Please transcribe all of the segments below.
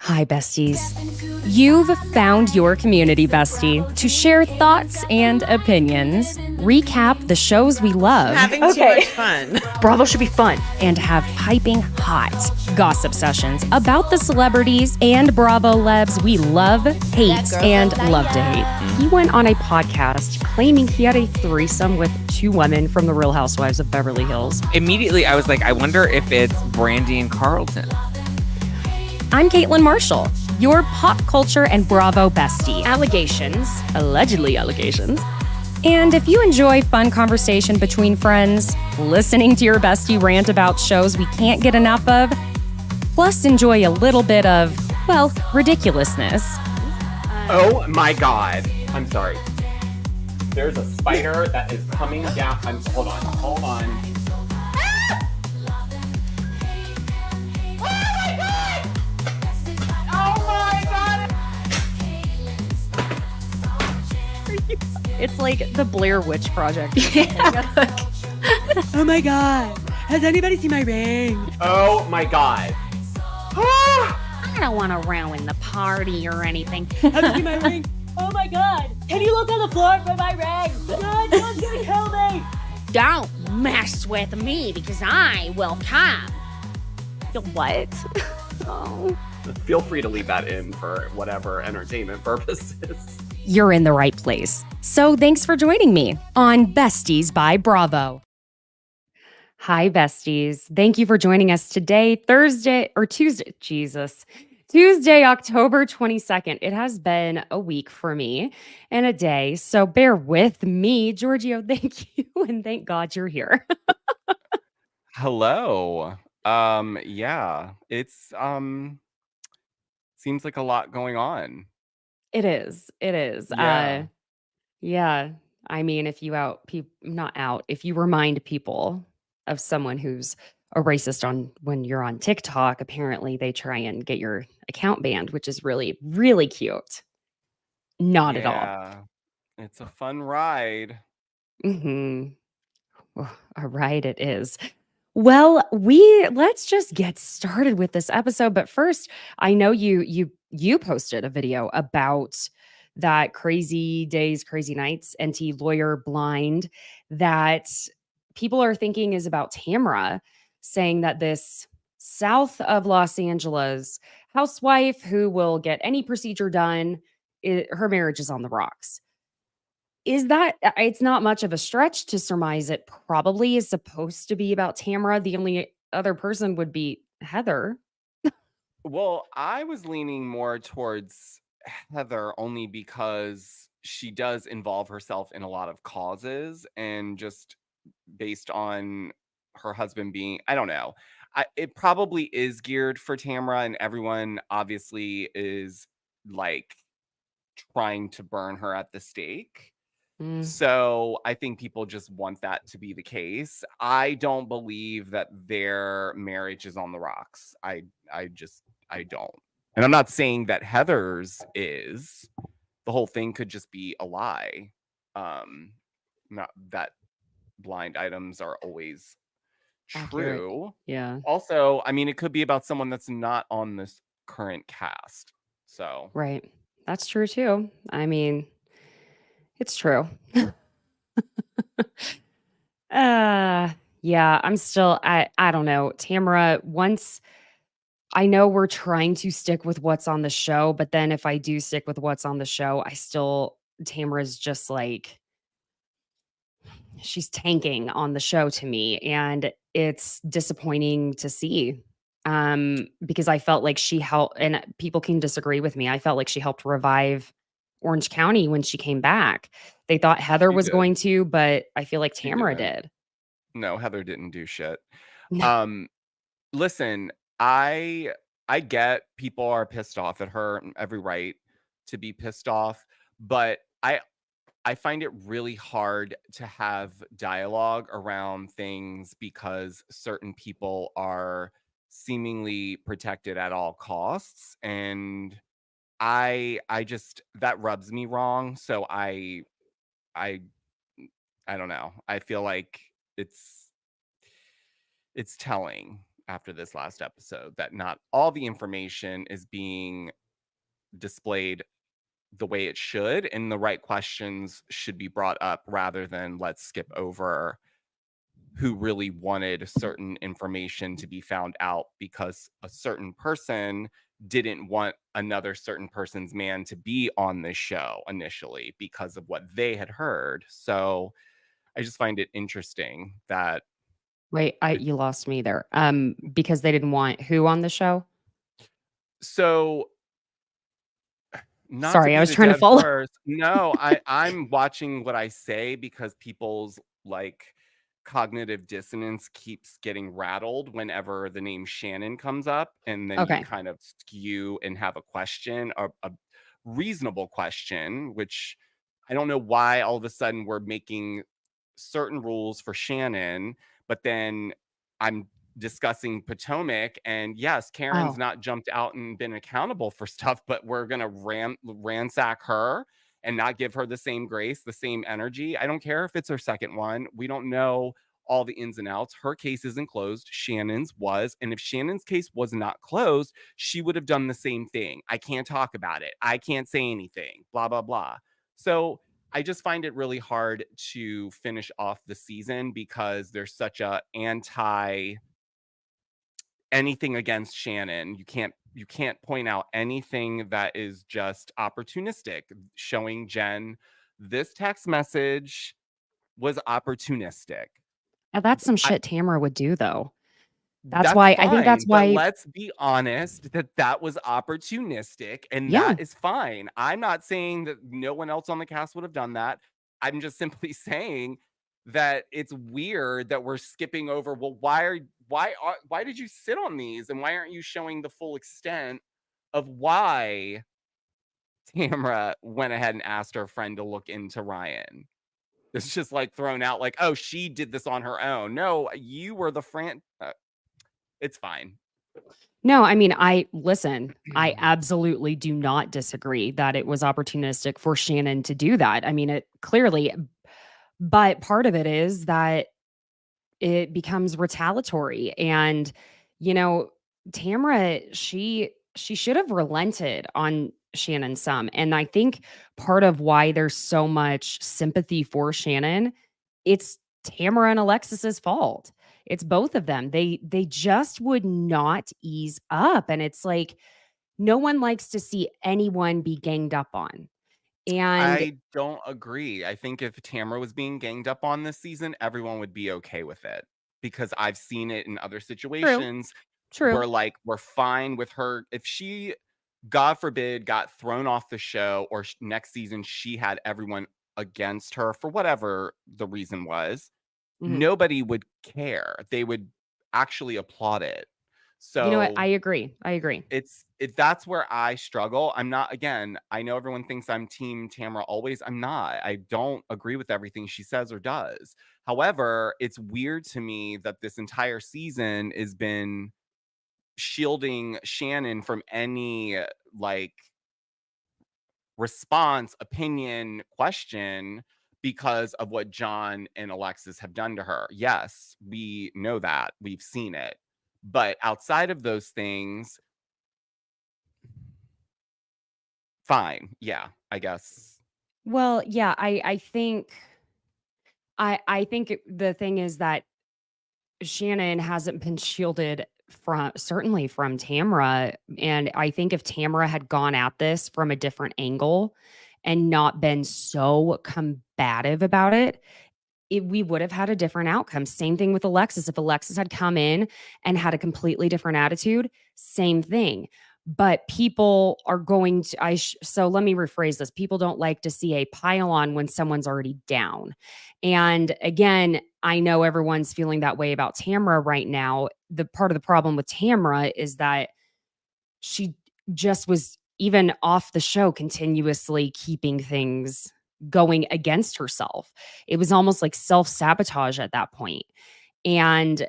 Hi, besties. You've found your community bestie to share thoughts and opinions, recap the shows we love, Having too much fun. Bravo should be fun, and have piping hot gossip sessions about the celebrities and Bravo lebs we love, hate, and love to hate. He went on a podcast claiming he had a threesome with two women from the Real Housewives of Beverly Hills. Immediately, I was like, I wonder if it's Brandy and Carlton. I'm Caitlin Marshall, your pop culture and Bravo bestie. Allegedly allegations. And if you enjoy fun conversation between friends, listening to your bestie rant about shows we can't get enough of, plus enjoy a little bit of, well, ridiculousness. Oh my God. I'm sorry. There's a spider that is coming down. Hold on. It's like the Blair Witch Project. Oh my God. Has anybody seen my ring? Oh my God. I don't want to ruin the party or anything. Have you seen my ring? Oh my God. Can you look on the floor for my ring? God, someone's gonna kill me. Don't mess with me because I will come. What? Oh. Feel free to leave that in for whatever entertainment purposes. You're in the right place. So thanks for joining me on Besties by Bravo. Hi, besties. Thank you for joining us today, Tuesday, October 22nd. It has been a week for me and a day, so bear with me. Giorgio, thank you, and thank God you're here. Hello. Yeah, it's seems like a lot going on. It is. Yeah. Yeah. I mean, if you if you remind people of someone who's a racist when you're on TikTok, apparently they try and get your account banned, which is really, really cute. Not at all. Yeah. It's a fun ride. Mm-hmm. All right, it is. Well, let's just get started with this episode. But first, I know you posted a video about that Crazy Days, Crazy Nights, NT Lawyer Blind that people are thinking is about Tamra, saying that this south of Los Angeles housewife who will get any procedure done, her marriage is on the rocks. Is that it's not much of a stretch to surmise it probably is supposed to be about Tamra. The only other person would be Heather. Well, I was leaning more towards Heather only because she does involve herself in a lot of causes, and just based on her husband being, I don't know. It probably is geared for Tamra, and everyone obviously is like trying to burn her at the stake. Mm, So I think people just want that to be the case. I don't believe that their marriage is on the rocks. I don't. And I'm not saying that Heather's is. The whole thing could just be a lie. Not that blind items are always accurate. true. Yeah. Also, I mean, it could be about someone that's not on this current cast. So Right. That's true too. I mean, it's true. Yeah, I don't know. Tamra, once I know we're trying to stick with what's on the show, but then if I do stick with what's on the show, Tamra's just like she's tanking on the show to me, and it's disappointing to see. Because I felt like she helped, and people can disagree with me. I felt like she helped revive Orange County when she came back. They thought Heather she was did. going to, but I feel like She Tamra didn't. did. No, Heather didn't do shit. No. Listen, I get people are pissed off at her, every right to be pissed off, but I find it really hard to have dialogue around things because certain people are seemingly protected at all costs, and I just that rubs me wrong. So I I don't know. I feel like it's telling. after this last episode, that not all the information is being displayed the way it should, and the right questions should be brought up rather than let's skip over who really wanted certain information to be found out because a certain person didn't want another certain person's man to be on the show initially because of what they had heard. So I just find it interesting that Wait, you lost me there. Because they didn't want who on the show? so not to Sorry, I be was the trying to dead follow. horse. No, I'm watching what I say because people's like cognitive dissonance keeps getting rattled whenever the name Shannon comes up, and then you Okay. kind of skew and have a question, a reasonable question, which I don't know why all of a sudden we're making certain rules for Shannon, but then I'm discussing Potomac, and yes, Karen's Oh. not jumped out and been accountable for stuff, but we're gonna ransack her and not give her the same grace, the same energy. I don't care if it's her second one. We don't know all the ins and outs. Her case isn't closed. Shannon's was. And if Shannon's case was not closed, she would have done the same thing. I can't talk about it. I can't say anything, blah, blah, blah. So I just find it really hard to finish off the season because there's such a anti anything against Shannon. You can't point out anything that is just opportunistic. Showing Jenn this text message was opportunistic. That's some I, shit Tamara would do, though. that's I think that's fine, but why. let's be honest that that was opportunistic, and Yeah. that is fine. I'm not saying that no one else on the cast would have done that. I'm just simply saying that it's weird that we're skipping over. Well, why did you sit on these, and why aren't you showing the full extent of why Tamara went ahead and asked her friend to look into Ryan? It's just like thrown out like, oh, she did this on her own. No, you were the friend. It's fine. No, I mean, I absolutely do not disagree that it was opportunistic for Shannon to do that. I mean, it clearly, but part of it is that it becomes retaliatory. And, you know, Tamara, she should have relented on Shannon some. And I think part of why there's so much sympathy for Shannon, it's Tamara and Alexis's fault. It's both of them. They just would not ease up. And it's like no one likes to see anyone be ganged up on. And I don't agree. I think if Tamara was being ganged up on this season, everyone would be okay with it because I've seen it in other true, situations true. where like we're fine with her if she, God forbid, got thrown off the show or next season she had everyone against her for whatever the reason was, Mhm. nobody would care. They would actually applaud it. You know what? So I agree. I agree. that's where I struggle. I'm not, again, I know everyone thinks I'm team Tamara always. I'm not. I don't agree with everything she says or does. However, it's weird to me that this entire season has been shielding Shannon from any like response, opinion, question because of what John and Alexis have done to her. Yes, we know that. We've seen it. But outside of those things, fine. Yeah, I guess. Well, yeah, I think the thing is that Shannon hasn't been shielded from certainly from Tamara. And I think if Tamara had gone at this from a different angle and not been so combative about it, we would have had a different outcome. Same thing with Alexis. If Alexis had come in and had a completely different attitude, same thing. But people are going to, so let me rephrase this. People don't like to see a pile on when someone's already down. And again, I know everyone's feeling that way about Tamara right now. The part of the problem with Tamara is that she just was even off the show continuously keeping things going against herself. It was almost like self-sabotage at that point. And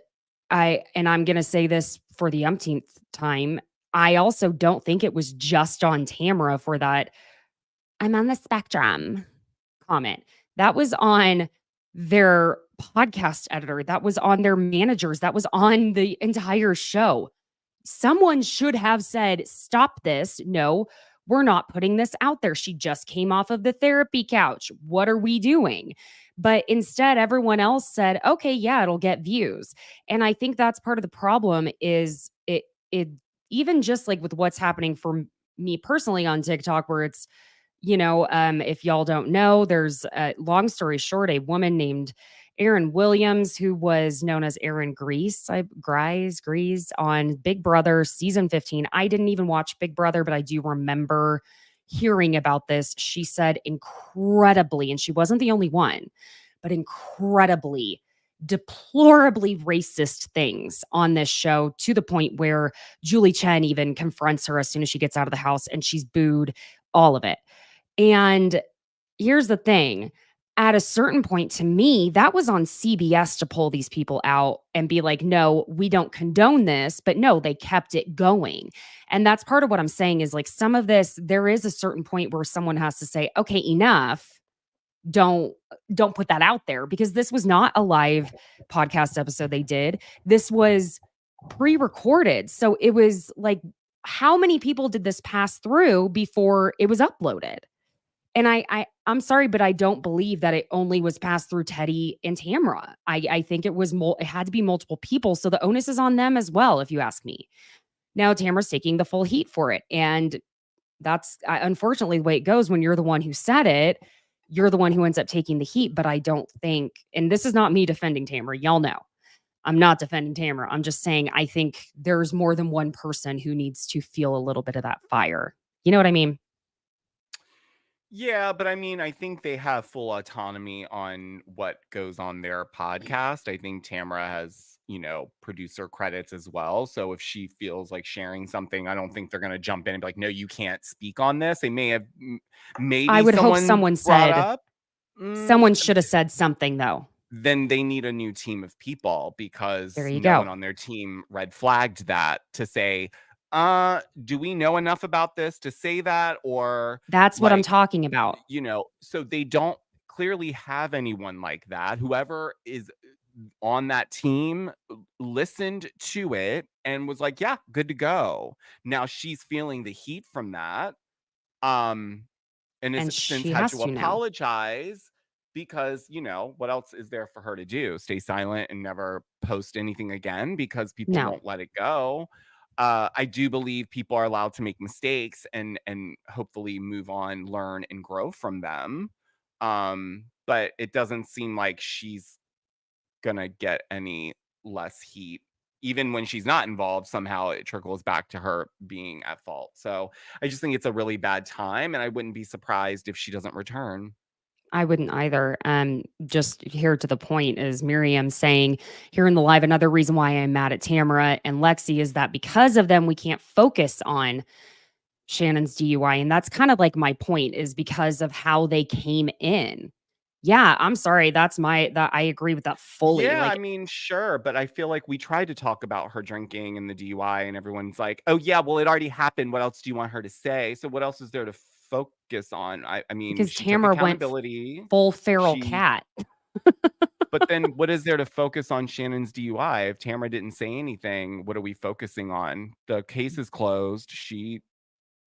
I'm going to say this for the umpteenth time, I also don't think it was just on Tamara for that "I'm on the spectrum" comment. That was on their podcast editor, that was on their managers, that was on the entire show. Someone should have said, "Stop this. No, we're not putting this out there. She just came off of the therapy couch. What are we doing?" But instead, everyone else said, "Okay, yeah, it'll get views." And I think that's part of the problem is it even just like with what's happening for me personally on TikTok, where it's, if y'all don't know, there's a long story short, a woman named Erin Williams, who was known as Erin Grease on Big Brother season 15. I didn't even watch Big Brother, but I do remember hearing about this. She said incredibly, and she wasn't the only one, but incredibly, deplorably racist things on this show, to the point where Julie Chen even confronts her as soon as she gets out of the house, and she's booed, all of it. And here's the thing. At a certain point, to me, that was on CBS to pull these people out and be like, "No, we don't condone this." But no, they kept it going. And that's part of what I'm saying is like some of this, there is a certain point where someone has to say, "Okay, enough. Don't put that out there," because this was not a live podcast episode they did. This was pre-recorded. So it was like, how many people did this pass through before it was uploaded? And I'm sorry, but I don't believe that it only was passed through Teddy and Tamra. I think it was it had to be multiple people. So the onus is on them as well, if you ask me. Now Tamra's taking the full heat for it. And that's unfortunately the way it goes when you're the one who said it. You're the one who ends up taking the heat. But I don't think, and this is not me defending Tamra. Y'all know I'm not defending Tamra. I'm just saying I think there's more than one person who needs to feel a little bit of that fire. You know what I mean? Yeah, but I mean, I think they have full autonomy on what goes on their podcast. I think Tamara has, producer credits as well. So if she feels like sharing something, I don't think they're going to jump in and be like, "No, you can't speak on this." They may have, I maybe would hope someone someone brought said, up. someone should have said something though. Then they need a new team of people because There you no go. one on their team red flagged that to say, do we know enough about this to say that? Or That's what I'm like, talking about. so they don't clearly have anyone like that. Whoever is on that team listened to it and was like, "Yeah, good to go." Now she's feeling the heat from that. And has And since she had has to to now. apologize because, what else is there for her to do? Stay silent and never post anything again because people No, won't let it go. I do believe people are allowed to make mistakes and hopefully move on, learn, and grow from them. But it doesn't seem like she's gonna get any less heat. Even when she's not involved, somehow it trickles back to her being at fault. So I just think it's a really bad time, and I wouldn't be surprised if she doesn't return. I wouldn't either. Just here to the point is Miriam saying here in the live, another reason why I'm mad at Tamara and Lexi is that because of them, we can't focus on Shannon's DUI. And that's kind of like my point is because of how they came in. Yeah, I'm sorry. That I agree with that fully. Yeah, I Like, mean, sure, but I feel like we tried to talk about her drinking and the DUI, and everyone's like, "Oh yeah, well it already happened. What else do you want her to say?" So what else is there to focus on? I mean, because she took Tamara went accountability. full feral She cat. But then what is there to focus on Shannon's DUI? If Tamara didn't say anything, what are we focusing on? The case is closed. She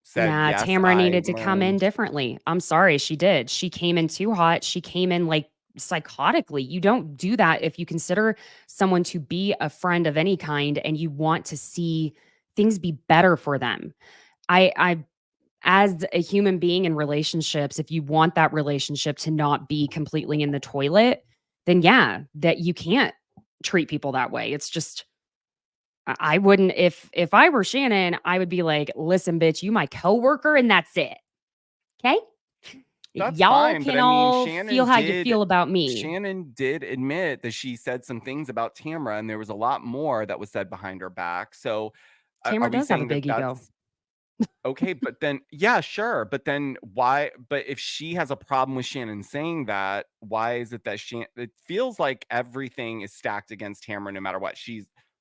said, Yeah, "Yes, Tamara I needed to come in learned." differently. I'm sorry, she did. She came in too hot. She came in like psychotically. You don't do that if you consider someone to be a friend of any kind and you want to see things be better for them. I as a human being in relationships, if you want that relationship to not be completely in the toilet, then yeah, that you can't treat people that way. It's just I wouldn't if I were Shannon, I would be like, "Listen, bitch, you my coworker and that's it. Okay? That's Y'all fine, but can I mean, all feel how you feel about me." Shannon did admit that she said some things about Tamara, and there was a lot more that was said behind her back. So, are Tamara we does have a saying that big ego. that's okay? But then, yeah, sure. But then why? But if she has a problem with Shannon saying that, why is it that it feels like everything is stacked against Tamara no matter what?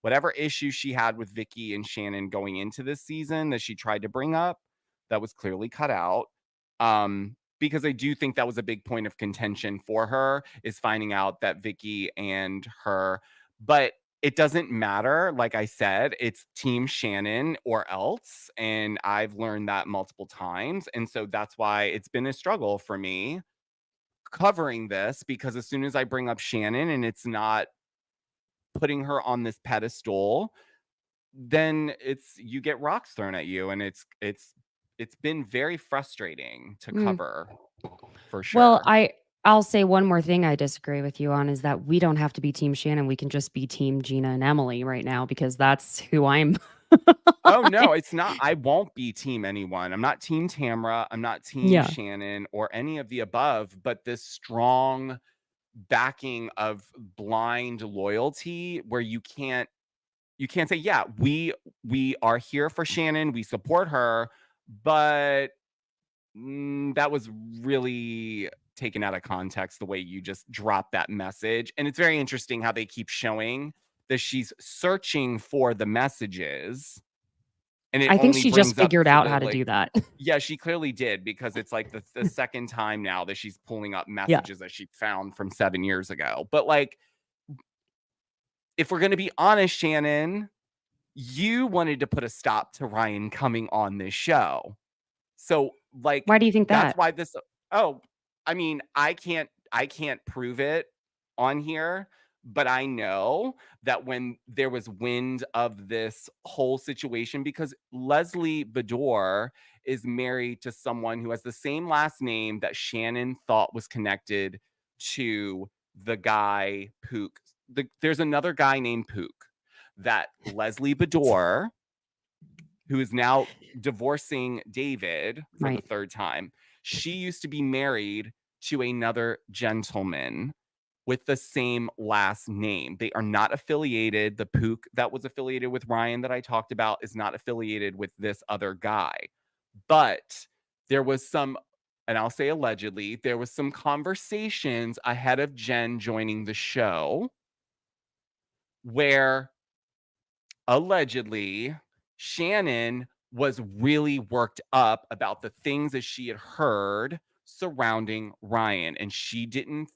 Whatever issue she had with Vicky and Shannon going into this season that she tried to bring up, that was clearly cut out. because I do think that was a big point of contention for her, is finding out that Vicky and her, but it doesn't matter. Like I said, it's Team Shannon or else. And I've learned that multiple times. And so that's why it's been a struggle for me covering this, because as soon as I bring up Shannon and it's not putting her on this pedestal, then you get rocks thrown at you, and it's been very frustrating to cover for Well, sure. I'll say one more thing I disagree with you on is that we don't have to be Team Shannon. We can just be Team Gina and Emily right now because that's who I'm. Oh no, it's not. I won't be team anyone. I'm not team Tamra. I'm not team Yeah. Shannon or any of the above, but this strong backing of blind loyalty where you can't say, yeah, we are here for Shannon, we support her, but that was really taken out of context the way you just dropped that message. And it's very interesting how they keep showing that she's searching for the messages, and it I think only she just brings up figured to out the how to like, do that. yeah, she clearly did, because it's like the second time now that she's pulling up Yeah. messages that she found from 7 years ago. But like, if we're going to be honest, Shannon, you wanted to put a stop to Ryan coming on this show. So like, Why do you think that's that? why this, oh, I mean, I can't prove it on here, but I know that when there was wind of this whole situation, because Leslie Bedore is married to someone who has the same last name that Shannon thought was connected to the guy Pook. There's another guy named Pook that Leslie Bedore, who is now divorcing David for the Right. third time, she used to be married to another gentleman with the same last name. They are not affiliated. The Pook that was affiliated with Ryan that I talked about is not affiliated with this other guy. But there was some, and I'll say allegedly, there was some conversations ahead of Jenn joining the show where allegedly Shannon was really worked up about the things that she had heard surrounding Ryan, and she didn't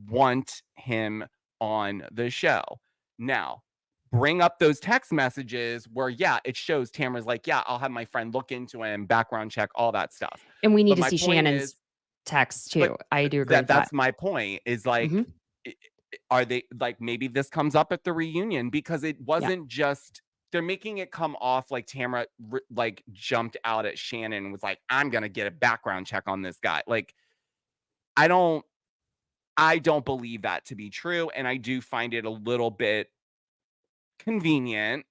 want him on the show. Now, bring up those text messages where, yeah, it shows Tamara's like, yeah, I'll have my friend look into him, background check, all that stuff. And we need But to my see point Shannon's is, text but too. I do agree with that. that's my point, is like, Mhm. are they like, maybe this comes up at the reunion, because it Yeah. wasn't just, they're making it come off like Tamara like jumped out at Shannon and was like, I'm gonna get a background check on this guy. Like, I don't believe that to be true, and I do find it a little bit convenient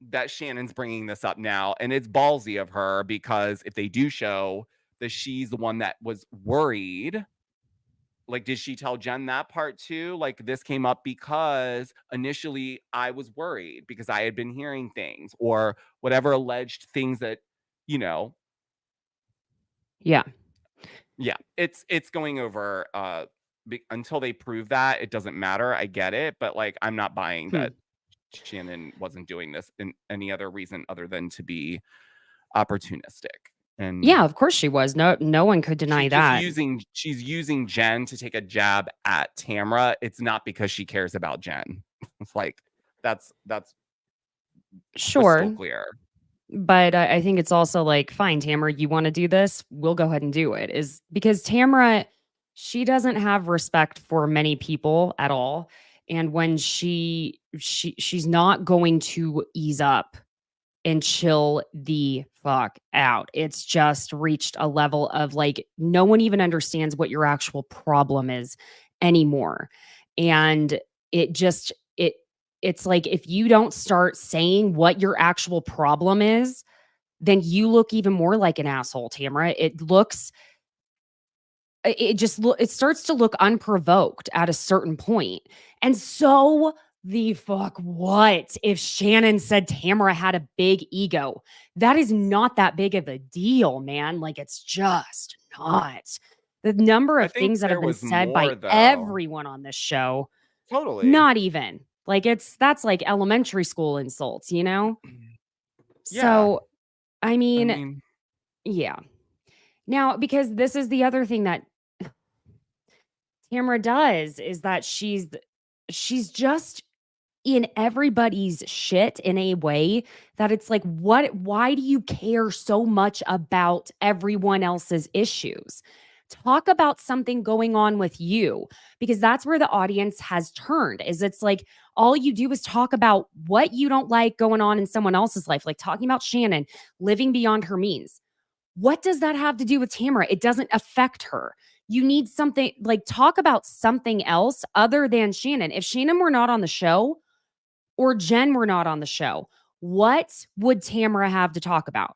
that Shannon's bringing this up now, and it's ballsy of her, because if they do show that she's the one that was worried, like, did she tell Jenn that part too? Like, this came up because initially I was worried because I had been hearing things or whatever alleged things that, you know, Yeah. yeah, it's going over until they prove that, it doesn't matter. I get it, but like, I'm not buying Hmm. that Shannon wasn't doing this in any other reason other than to be opportunistic. And Yeah, of course she was. No one could deny that. she's using Jenn to take a jab at Tamra. It's not because she cares about Jenn. It's like, that's crystal Sure. clear. But I think it's also like, fine, Tamara, you want to do this? We'll go ahead and do it. Is because Tamara, she doesn't have respect for many people at all. And when she's not going to ease up and chill the fuck out. It's just reached a level of like, no one even understands what your actual problem is anymore. And it just, it's like, if you don't start saying what your actual problem is, then you look even more like an asshole, Tamara. It starts to look unprovoked at a certain point. And so the fuck what if Shannon said Tamara had a big ego? That is not that big of a deal, man. Like, it's just not. The number I of think things that have there been was said by more though. everyone on this show, Totally. not even. Like, that's like elementary school insults, Yeah. So, I I mean, mean, yeah. Now, because this is the other thing that Tamra does is that she's just in everybody's shit in a way that it's like, why do you care so much about everyone else's issues? Talk about something going on with you, because that's where the audience has turned. Is it's like all you do is talk about what you don't like going on in someone else's life, like talking about Shannon living beyond her means. What does that have to do with Tamara? It doesn't affect her. You need something like talk about something else other than Shannon. If Shannon were not on the show, or Jenn were not on the show, what would Tamara have to talk about?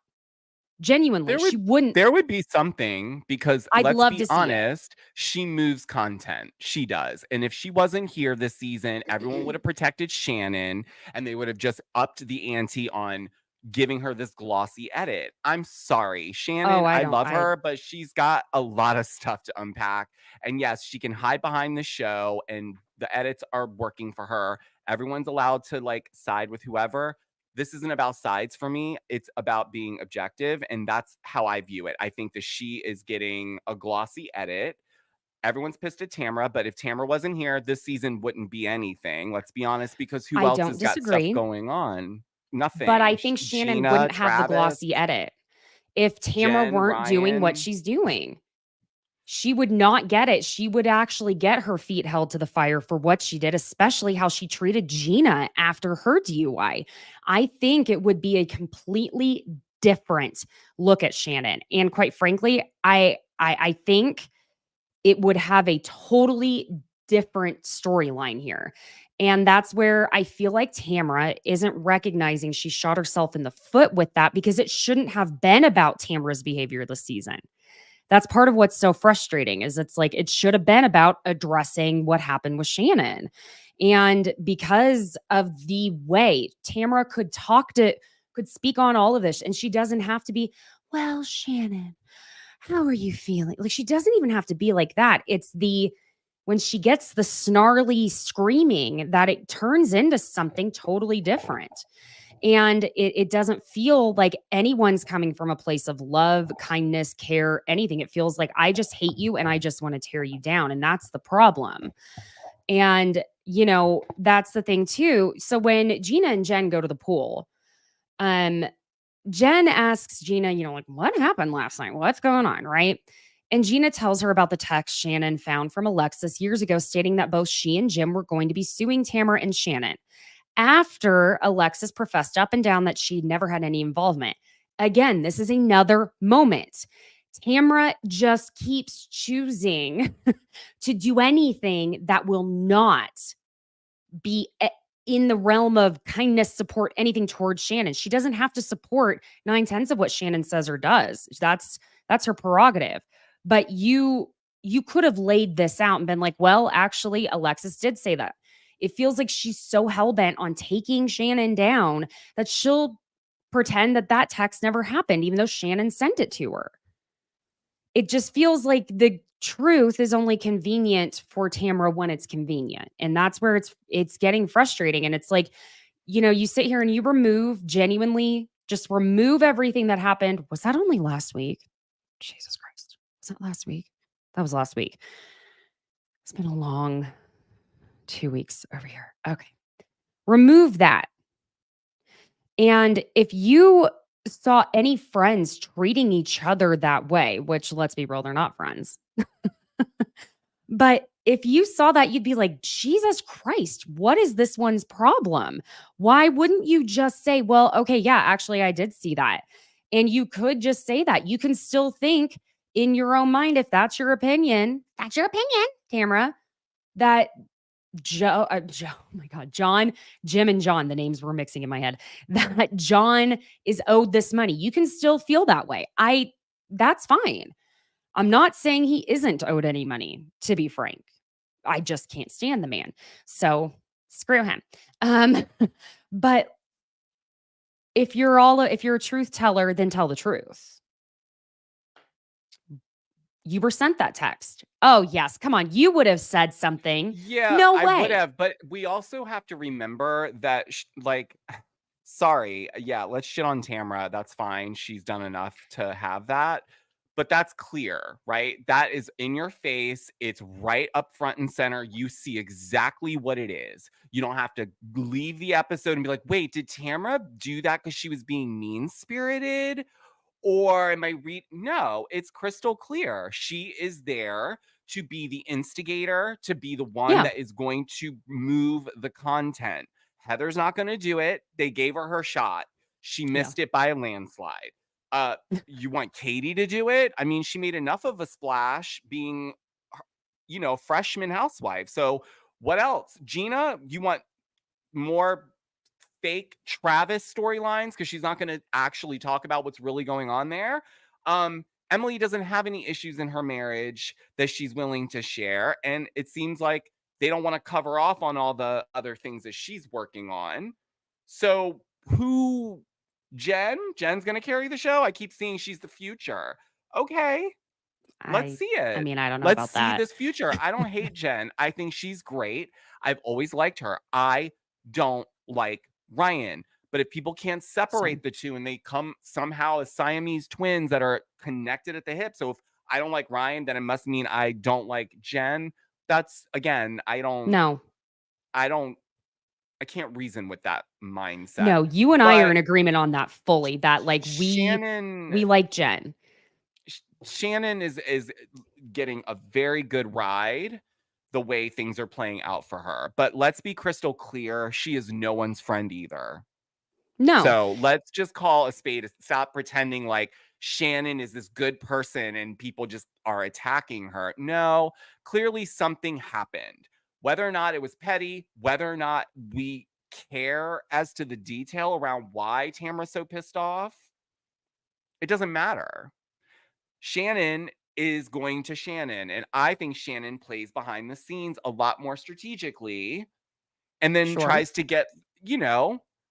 Genuinely, she wouldn't. There would be something, because I'd let's love be to see it. honest, she moves content. She does. And if she wasn't here this season, everyone would have protected Shannon and they would have just upped the ante on giving her this glossy edit. I'm sorry, Shannon, I love her, but she's got a lot of stuff to unpack. And yes, she can hide behind the show and the edits are working for her. Everyone's allowed to like side with whoever. This isn't about sides for me. It's about being objective. And that's how I view it. I think that she is getting a glossy edit. Everyone's pissed at Tamra, but if Tamra wasn't here, this season wouldn't be anything. Let's be honest, because who I else don't has got stuff disagree, going on? Nothing. but I think Shannon Gina, wouldn't have the Travis, glossy edit if Tamara Jenn, weren't doing what Ryan. she's doing. She would not get it. She would actually get her feet held to the fire for what she did, especially how she treated Gina after her DUI. I think it would be a completely different look at Shannon. And quite frankly, I think it would have a totally different storyline here. And that's where I feel like Tamra isn't recognizing she shot herself in the foot with that, because it shouldn't have been about Tamra's behavior this season. That's part of what's so frustrating, is it's like it should have been about addressing what happened with Shannon. And because of the way Tamra could speak on all of this, and she doesn't have to be, well, Shannon, how are you feeling? Like, she doesn't even have to be like that. It's when she gets the snarly screaming that it turns into something totally different. And it doesn't feel like anyone's coming from a place of love, kindness, care, anything. It feels like I just hate you and I just want to tear you down. And that's the problem. And, that's the thing too. So when Gina and Jenn go to the pool, Jenn asks Gina, like, what happened last night? What's going on? Right. And Gina tells her about the text Shannon found from Alexis years ago, stating that both she and Jim were going to be suing Tamara and Shannon after Alexis professed up and down that she'd never had any involvement. Again, this is another moment. Tamra just keeps choosing to do anything that will not be in the realm of kindness, support, anything towards Shannon. She doesn't have to support 9/10 of what Shannon says or does. That's her prerogative. But you could have laid this out and been like, well, actually, Alexis did say that. It feels like she's so hell-bent on taking Shannon down that she'll pretend that text never happened, even though Shannon sent it to her. It just feels like the truth is only convenient for Tamra when it's convenient. And that's where it's getting frustrating. And it's like, you sit here and you genuinely just remove everything that happened. Was that only last week? Jesus Christ. Was that last week? That was last week. It's been a long 2 weeks over here. Okay. Remove that. And if you saw any friends treating each other that way, which, let's be real, they're not friends. But if you saw that, you'd be like, Jesus Christ, what is this one's problem? Why wouldn't you just say, well, okay, yeah, actually, I did see that. And you could just say that. You can still think in your own mind, if that's your opinion, Tamra, that oh my God, Jim and John, the names were mixing in my head, that John is owed this money. You can still feel that way. That's fine. I'm not saying he isn't owed any money, to be frank. I just can't stand the man. So screw him. But if you're a truth teller, then tell the truth. You were sent that text. Oh, yes. Come on. You would have said something. Yeah, No I way. would have, but we also have to remember that, sorry, yeah, let's shit on Tamra. That's fine. She's done enough to have that. but that's clear, right? That is in your face. It's right up front and center. You see exactly what it is. You don't have to leave the episode and be like, wait, did Tamra do that because she was being mean-spirited? Or am I No, it's crystal clear. She is there to be the instigator, to be the one Yeah. that is going to move the content. Heather's not going to do it. They gave her shot. She missed it by a landslide. You want Katie to do it? I mean, she made enough of a splash being, freshman housewife. So what else? Gina, you want more fake Travis storylines because she's not going to actually talk about what's really going on there. Emily doesn't have any issues in her marriage that she's willing to share. And it seems like they don't want to cover off on all the other things that she's working on. So Jen's going to carry the show. I keep seeing she's the future. Okay. Let's see it. I mean, I don't know Let's about see that. this future. I don't hate Jenn. I think she's great. I've always liked her. I don't like Ryan. But if people can't separate the two and they come somehow as Siamese twins that are connected at the hip. So if I don't like Ryan, then it must mean I don't like Jenn. That's again, No. I can't reason with that mindset. No, you and I are in agreement on that fully. That like we Shannon like Jenn. Shannon is getting a very good ride the way things are playing out for her. But let's be crystal clear, she is no one's friend either. No. So let's just call a spade. Stop pretending like Shannon is this good person and people just are attacking her. No, clearly something happened. Whether or not it was petty, whether or not we care as to the detail around why Tamra's so pissed off, it doesn't matter. Shannon is going to Shannon, and I think Shannon plays behind the scenes a lot more strategically and then tries to get,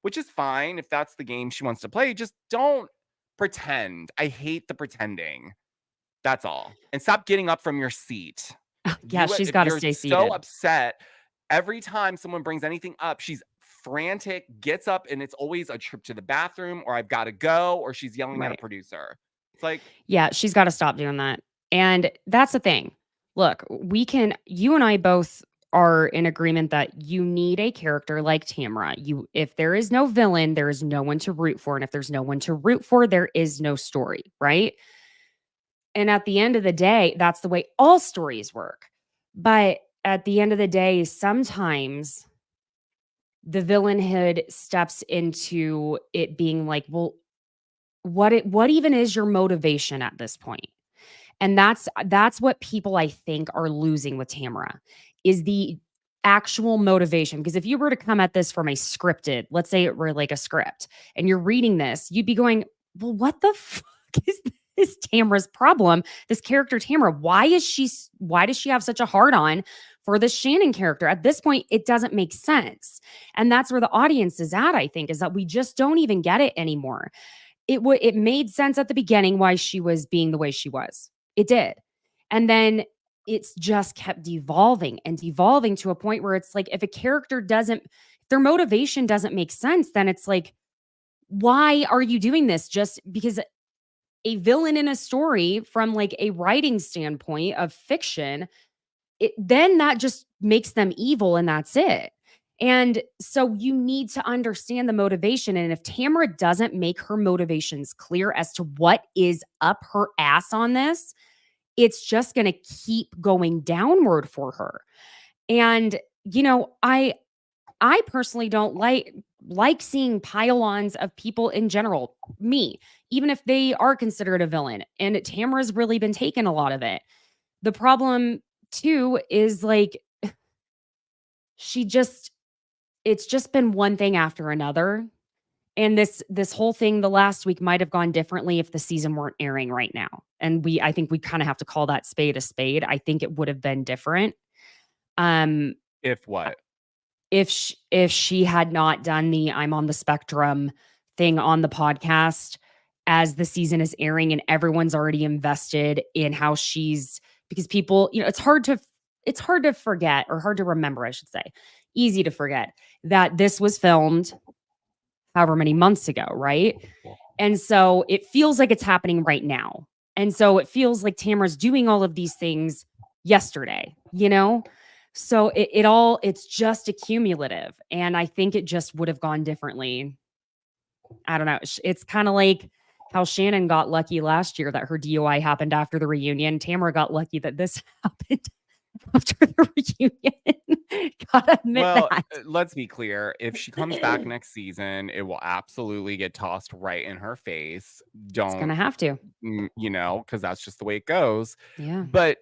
which is fine if that's the game she wants to play. Just don't pretend. I hate the pretending. That's all. And stop getting up from your seat. Yeah, she's got to stay seated. So upset. Every time someone brings anything up, she's frantic, gets up, and it's always a trip to the bathroom or I've got to go, or she's yelling at a producer. It's like, yeah, she's got to stop doing that. And that's the thing. Look, you and I both are in agreement that you need a character like Tamra. If there is no villain, there is no one to root for. And if there's no one to root for, there is no story, right? And at the end of the day, that's the way all stories work. But at the end of the day, sometimes the villainhood steps into it being like, well, what even is your motivation at this point? And that's what people I think are losing with Tamra is the actual motivation. Because if you were to come at this from a scripted, let's say it were like a script, and you're reading this, you'd be going, well, what the fuck is this Tamra's problem? This character Tamra, why does she have such a hard on for the Shannon character? At this point, it doesn't make sense. And that's where the audience is at, I think, is that we just don't even get it anymore. It made sense at the beginning why she was being the way she was. It did. And then it's just kept devolving and devolving to a point where it's like, if a character their motivation doesn't make sense, then it's like, why are you doing this? Just because a villain in a story from like a writing standpoint of fiction, then that just makes them evil and that's it. And so you need to understand the motivation. And if Tamra doesn't make her motivations clear as to what is up her ass on this, it's just going to keep going downward for her. And, I personally don't like seeing pile-ons of people in general, me, even if they are considered a villain. And Tamra's really been taking a lot of it. The problem too is like, it's just been one thing after another. And this whole thing the last week might have gone differently if the season weren't airing right now. And I think we kind of have to call that spade a spade. I think it would have been different. If what? If she had not done the I'm on the spectrum thing on the podcast as the season is airing and everyone's already invested in how because people, it's hard to forget, or hard to remember, I should say. Easy to forget that this was filmed however many months ago, right? And so it feels like it's happening right now. And so it feels like Tamra's doing all of these things yesterday, you know? So it's just accumulative. And I think it just would have gone differently. I don't know. It's kind of like how Shannon got lucky last year that her DUI happened after the reunion. Tamra got lucky that this happened after the reunion. Gotta admit Well, that. let's be clear. If she comes back next season, it will absolutely get tossed right in her face. It's gonna Don't, have to. because that's just the way it goes. Yeah. But,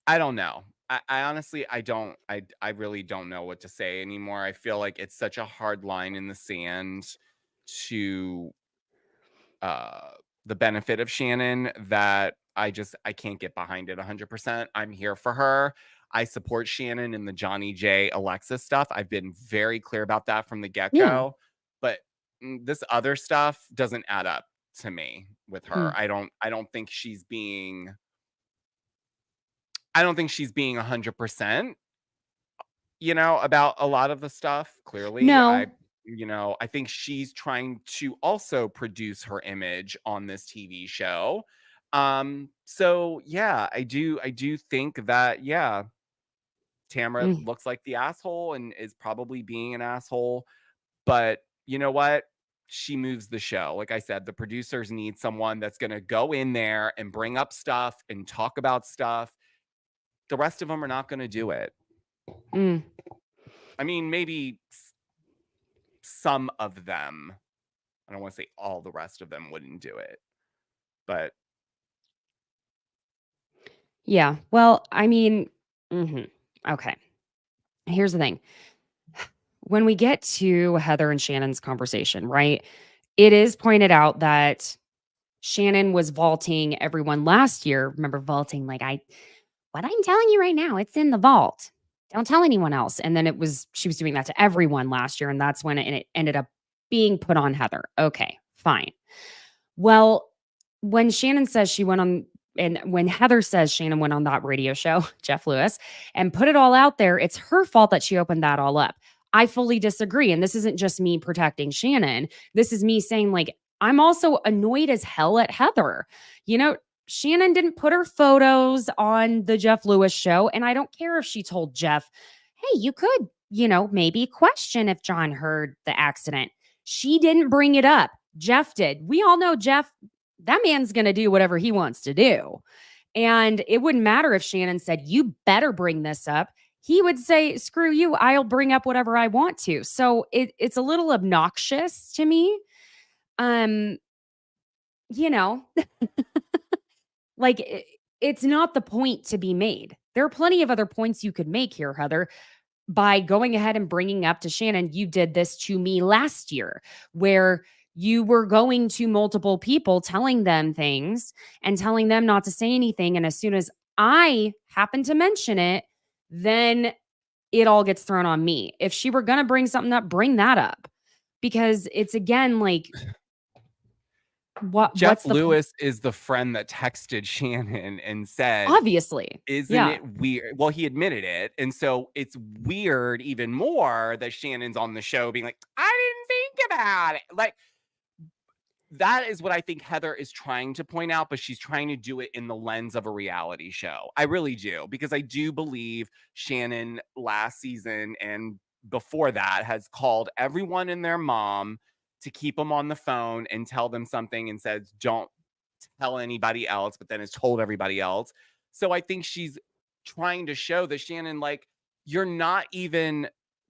I don't know. I honestly, I don't, I really don't know what to say anymore. I feel like it's such a hard line in the sand to the benefit of Shannon that I can't get behind it 100%. I'm here for her. I support Shannon in the Johnny J Alexis stuff. I've been very clear about that from the Yeah. get-go. But this other stuff doesn't add up to me with Hmm. her. I don't think she's being 100%, about a lot of the stuff. Clearly, No. I think she's trying to also produce her image on this TV show. So yeah, I do think that, yeah, Tamara Mm. looks like the asshole and is probably being an asshole, but you know what? She moves the show. Like I said, the producers need someone that's going to go in there and bring up stuff and talk about stuff. The rest of them are not going to do it. Mm. I mean, maybe some of them. I don't want to say all the rest of them wouldn't do it, but Yeah. Well, I mean, okay. Here's the thing. When we get to Heather and Shannon's conversation, right? It is pointed out that Shannon was vaulting everyone last year. Remember vaulting like what I'm telling you right now, it's in the vault. Don't tell anyone else. And then she was doing that to everyone last year and that's when it ended up being put on Heather. Okay, fine. Well, when Shannon says she went on and when Heather says Shannon went on that radio show, Jeff Lewis, and put it all out there, it's her fault that she opened that all up. I fully disagree. And this isn't just me protecting Shannon. This is me saying, like, I'm also annoyed as hell at Heather. Shannon didn't put her photos on the Jeff Lewis show. And I don't care if she told Jeff, hey, you could, maybe question if John heard the accident. She didn't bring it up. Jeff did. We all know Jeff, that man's going to do whatever he wants to do. And it wouldn't matter if Shannon said, you better bring this up. He would say, screw you, I'll bring up whatever I want to. So it's a little obnoxious to me. You know, like it's not the point to be made. There are plenty of other points you could make here, Heather, by going ahead and bringing up to Shannon, you did this to me last year, where you were going to multiple people telling them things and telling them not to say anything. And as soon as I happen to mention it, then it all gets thrown on me. If she were going to bring something up, bring that up. Because it's again like, Jeff what's the Lewis is the friend that texted Shannon and said, obviously, isn't it weird? Well, he admitted it. And so it's weird even more that Shannon's on the show being like, I didn't think about it. Like, that is what I think Heather is trying to point out, but she's trying to do it in the lens of a reality show. I really do, because I do believe Shannon last season and before that has called everyone and their mom to keep them on the phone and tell them something and says, don't tell anybody else, but then has told everybody else. So I think she's trying to show that Shannon, like, you're not even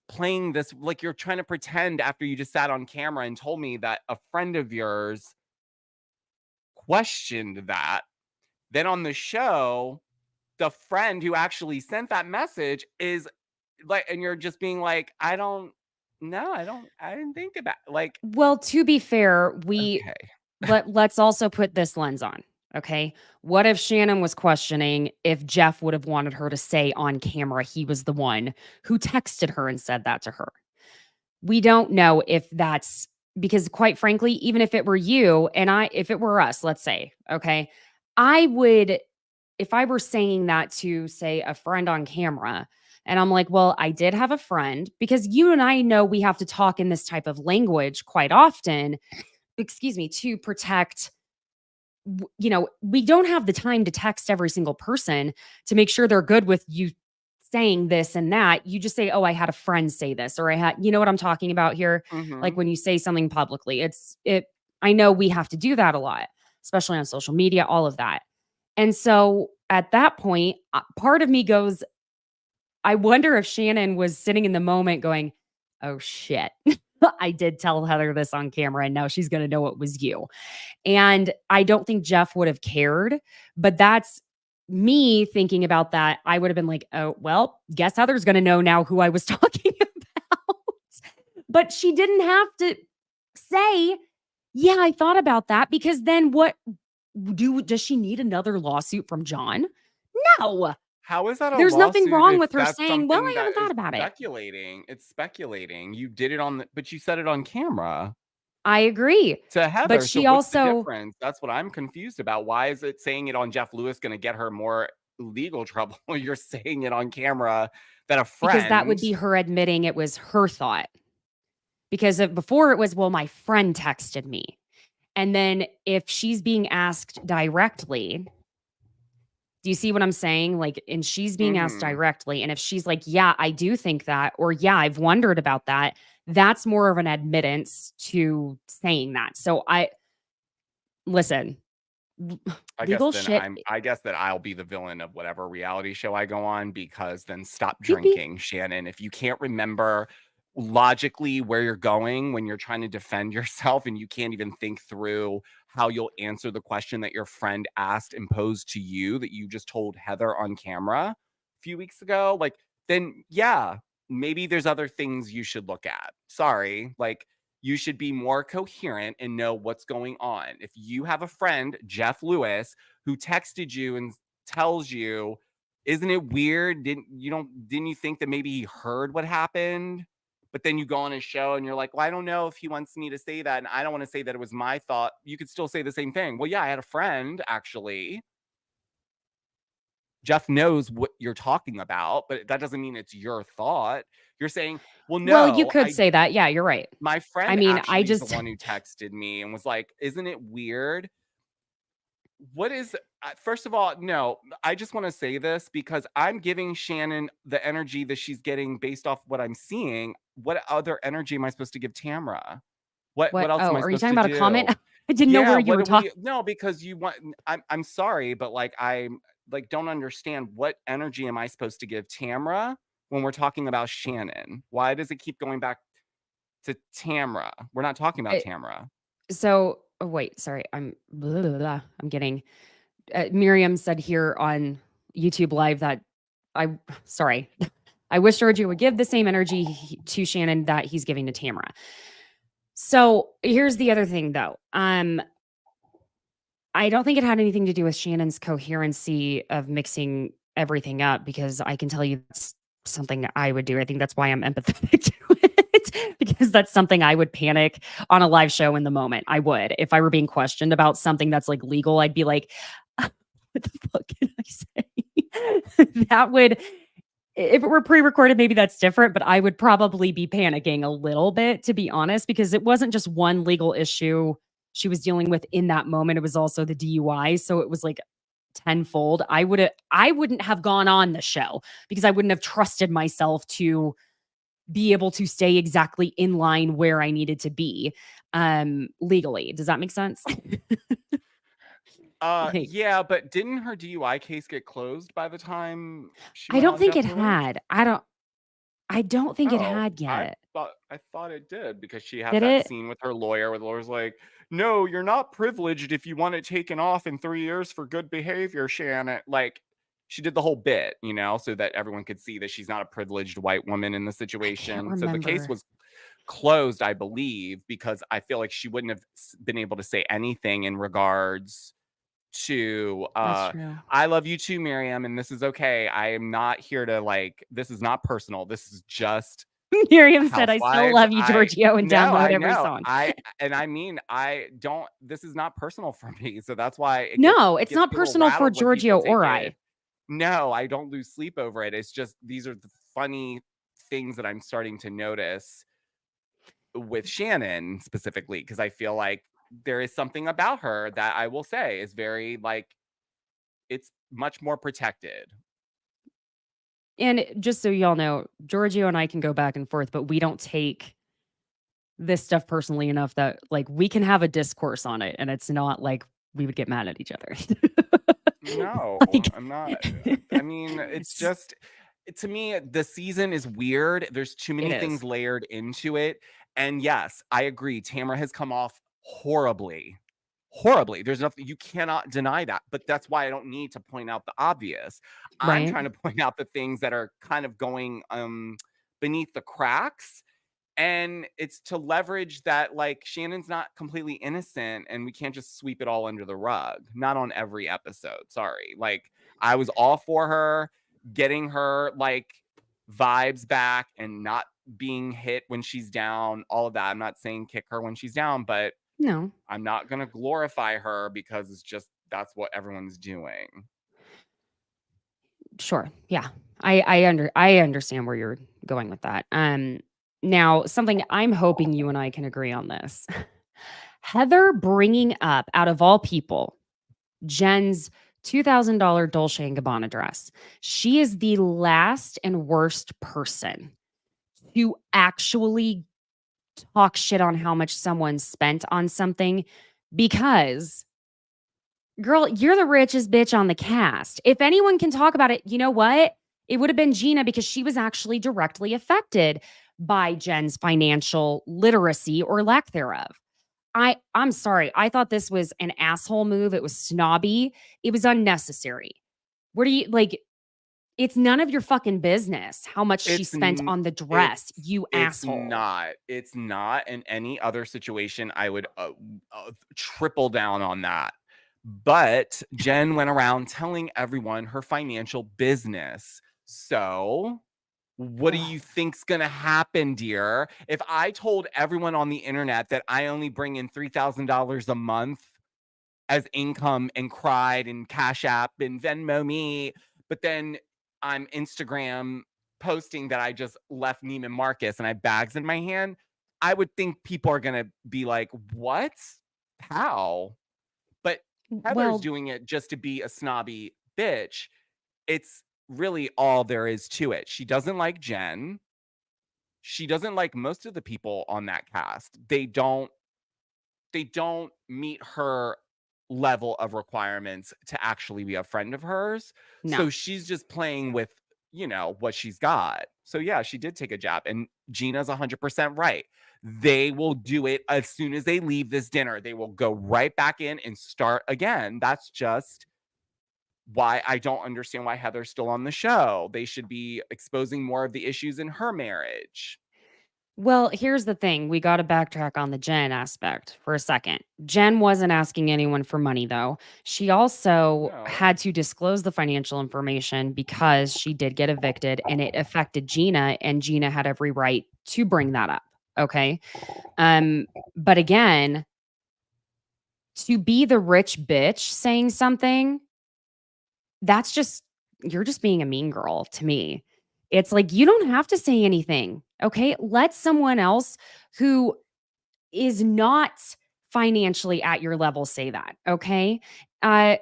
playing this, like, you're trying to pretend after you just sat on camera and told me that a friend of yours questioned that. Then on the show, the friend who actually sent that message is like, and you're just being like, I didn't think about like. well, to be fair, Okay. let's also put this lens on. Okay. What if Shannon was questioning if Jeff would have wanted her to say on camera he was the one who texted her and said that to her? We don't know if that's because, quite frankly, even if it were you and if it were us, let's say, okay, I would, if I were saying that to, say, a friend on camera, and I'm like, well, I did have a friend, because you and I know we have to talk in this type of language quite often, excuse me, to protect we don't have the time to text every single person to make sure they're good with you saying this and that. You just say, "Oh, I had a friend say this," or you know what I'm talking about here? Like Mhm. when you say something publicly, I know we have to do that a lot, especially on social media, all of that. And so at that point, part of me goes, I wonder if Shannon was sitting in the moment going, "Oh shit. I did tell Heather this on camera and now she's going to know it was you." And I don't think Jeff would have cared, but that's me thinking about that. I would have been like, "Oh, well, guess Heather's going to know now who I was talking about." But she didn't have to say, "Yeah, I thought about that," because then what does she need another lawsuit from John? No. How is that a There's nothing lawsuit wrong if with her that's saying, "Well, I something that haven't is thought about it." speculating? It's speculating. You did it but you said it on camera I agree. to But Heather. So she what's the also difference? That's what I'm confused about. Why is it saying it on Jeff Lewis going to get her more legal trouble? You're saying it on camera that a because that friend. would be her admitting it was her thought. Because before it was, "Well, my friend texted me." And then if she's being asked directly, do you see what I'm saying? Like, and she's being asked Mhm. directly. And if she's like, "Yeah, I do think that," or "Yeah, I've wondered about that," that's more of an admittance to saying that. So listen, I guess legal then shit. I guess that I'll be the villain of whatever reality show I go on, because then stop Beep, beep. drinking, Shannon. If you can't remember logically where you're going when you're trying to defend yourself, and you can't even think through how you'll answer the question that your friend asked and posed to you that you just told Heather on camera a few weeks ago, like, then yeah, maybe there's other things you should look at. Sorry, like, you should be more coherent and know what's going on. If you have a friend, Jeff Lewis, who texted you and tells you, "Isn't it weird? Didn't you think that maybe he heard what happened?" But then you go on his show and you're like, "Well, I don't know if he wants me to say that, and I don't want to say that it was my thought." You could still say the same thing. "Well, yeah, I had a friend actually." Jeff knows what you're talking about, but that doesn't mean it's your thought. You're saying, "Well, Well, you no, could I say that. Yeah, you're right. my I friend mean, I actually is the just one who texted me and was like, 'Isn't it weird?'" What is First of all, no, I just want to say this because I'm giving Shannon the energy that she's getting based off what I'm seeing. What other energy am I supposed to give Tamra? What what? else am Oh, I are you supposed talking to about a comment? do? I didn't know Yeah, where you what were do we talking. no, because you want I'm sorry, but like I'm like don't understand what energy am I supposed to give Tamra when we're talking about Shannon? Why does it keep going back to Tamra? We're not talking about Tamra. So, oh, wait, sorry. Blah, blah, blah. I'm getting Miriam said here on YouTube Live that sorry. I wish Georgia would give the same energy to Shannon that he's giving to Tamara. So here's the other thing though. I don't think it had anything to do with Shannon's coherency of mixing everything up, because I can tell you that's something I would do. I think that's why I'm empathetic to it, because that's something I would panic on a live show in the moment. I would. If I were being questioned about something that's like legal, I'd be like, what the fuck can I say? That would, if it were pre-recorded, maybe that's different, but I would probably be panicking a little bit, to be honest, because it wasn't just one legal issue she was dealing with in that moment. It was also the DUI. So it was like tenfold. I wouldn't have gone on the show because I wouldn't have trusted myself to be able to stay exactly in line where I needed to be legally. Does that make sense? Like, Yeah, but didn't her DUI case get closed by the time she I went don't on think Jeff it Lewis? had. I don't think it Oh, had yet. I thought it did, because she had Did that it? scene with her lawyer where the lawyer's like, "No, you're not privileged if you want it taken off in 3 years for good behavior, Shannon." Like, she did the whole bit, so that everyone could see that she's not a privileged white woman in the I can't situation. So the case remember. was closed, I believe, because I feel like she wouldn't have been able to say anything in regards to That's true. I love you too, Miriam, and this is okay. I am not here to this is not personal. This is just Miriam said, "I still Housewives. love you, Giorgio, and No, download I every know. song." I mean, I don't this is not personal for me. So that's why No, it it's gets not me a little personal for rattled when people Giorgio take or it. I. No, I don't lose sleep over it. It's just these are the funny things that I'm starting to notice with Shannon specifically, because I feel like there is something about her that I will say is very like, it's much more protected. And just so y'all know, Giorgio and I can go back and forth, but we don't take this stuff personally enough that like we can have a discourse on it and it's not like we would get mad at each other. No, Like, I'm not. I mean, it's just, to me, the season is weird. There's too many It things is. layered into it. And yes, I agree. Tamra has come off horribly. Horribly. There's nothing, you cannot deny that. But that's why I don't need to point out the obvious. I'm Right? trying to point out the things that are kind of going beneath the cracks. And it's to leverage that, like, Shannon's not completely innocent and we can't just sweep it all under the rug. Not on every episode. Sorry. Like, I was all for her getting her, like, vibes back and not being hit when she's down, all of that. I'm not saying kick her when she's down, but No. I'm not going to glorify her because it's just that's what everyone's doing. Sure. Yeah. I understand where you're going with that. Now something I'm hoping you and I can agree on this. Heather bringing up out of all people Jen's $2,000 Dolce and Gabbana dress. She is the last and worst person to actually talk shit on how much someone spent on something because girl, you're the richest bitch on the cast. If anyone can talk about it, you know what? It would have been Gina because she was actually directly affected by Jen's financial literacy or lack thereof. I'm sorry. I thought this was an asshole move. It was snobby. It was unnecessary. Where do you like it's none of your fucking business how much she spent on the dress, you asshole. It's not. In any other situation, I would triple down on that. But Jenn went around telling everyone her financial business. So what do you think's gonna happen, dear? If I told everyone on the internet that I only bring in $3,000 a month as income and cried and Cash App and Venmo me, but then I'm Instagram posting that I just left Neiman Marcus and I have bags in my hand, I would think people are gonna be like, what? How? But Heather's Well, doing it just to be a snobby bitch. It's really all there is to it. She doesn't like Jenn. She doesn't like most of the people on that cast. They don't meet her level of requirements to actually be a friend of hers. no. So she's just playing with, what she's got. So yeah, she did take a jab and Gina's 100% right. They will do it as soon as they leave this dinner. They will go right back in and start again. That's just why I don't understand why Heather's still on the show. They should be exposing more of the issues in her marriage. Well, here's the thing. We got to backtrack on the Jen aspect for a second. Jen wasn't asking anyone for money, though. She also No. had to disclose the financial information because she did get evicted and it affected Gina, and Gina had every right to bring that up. Okay. But again, to be the rich bitch saying something, that's just, you're just being a mean girl to me. It's like, you don't have to say anything. Okay. Let someone else who is not financially at your level say that. Okay. I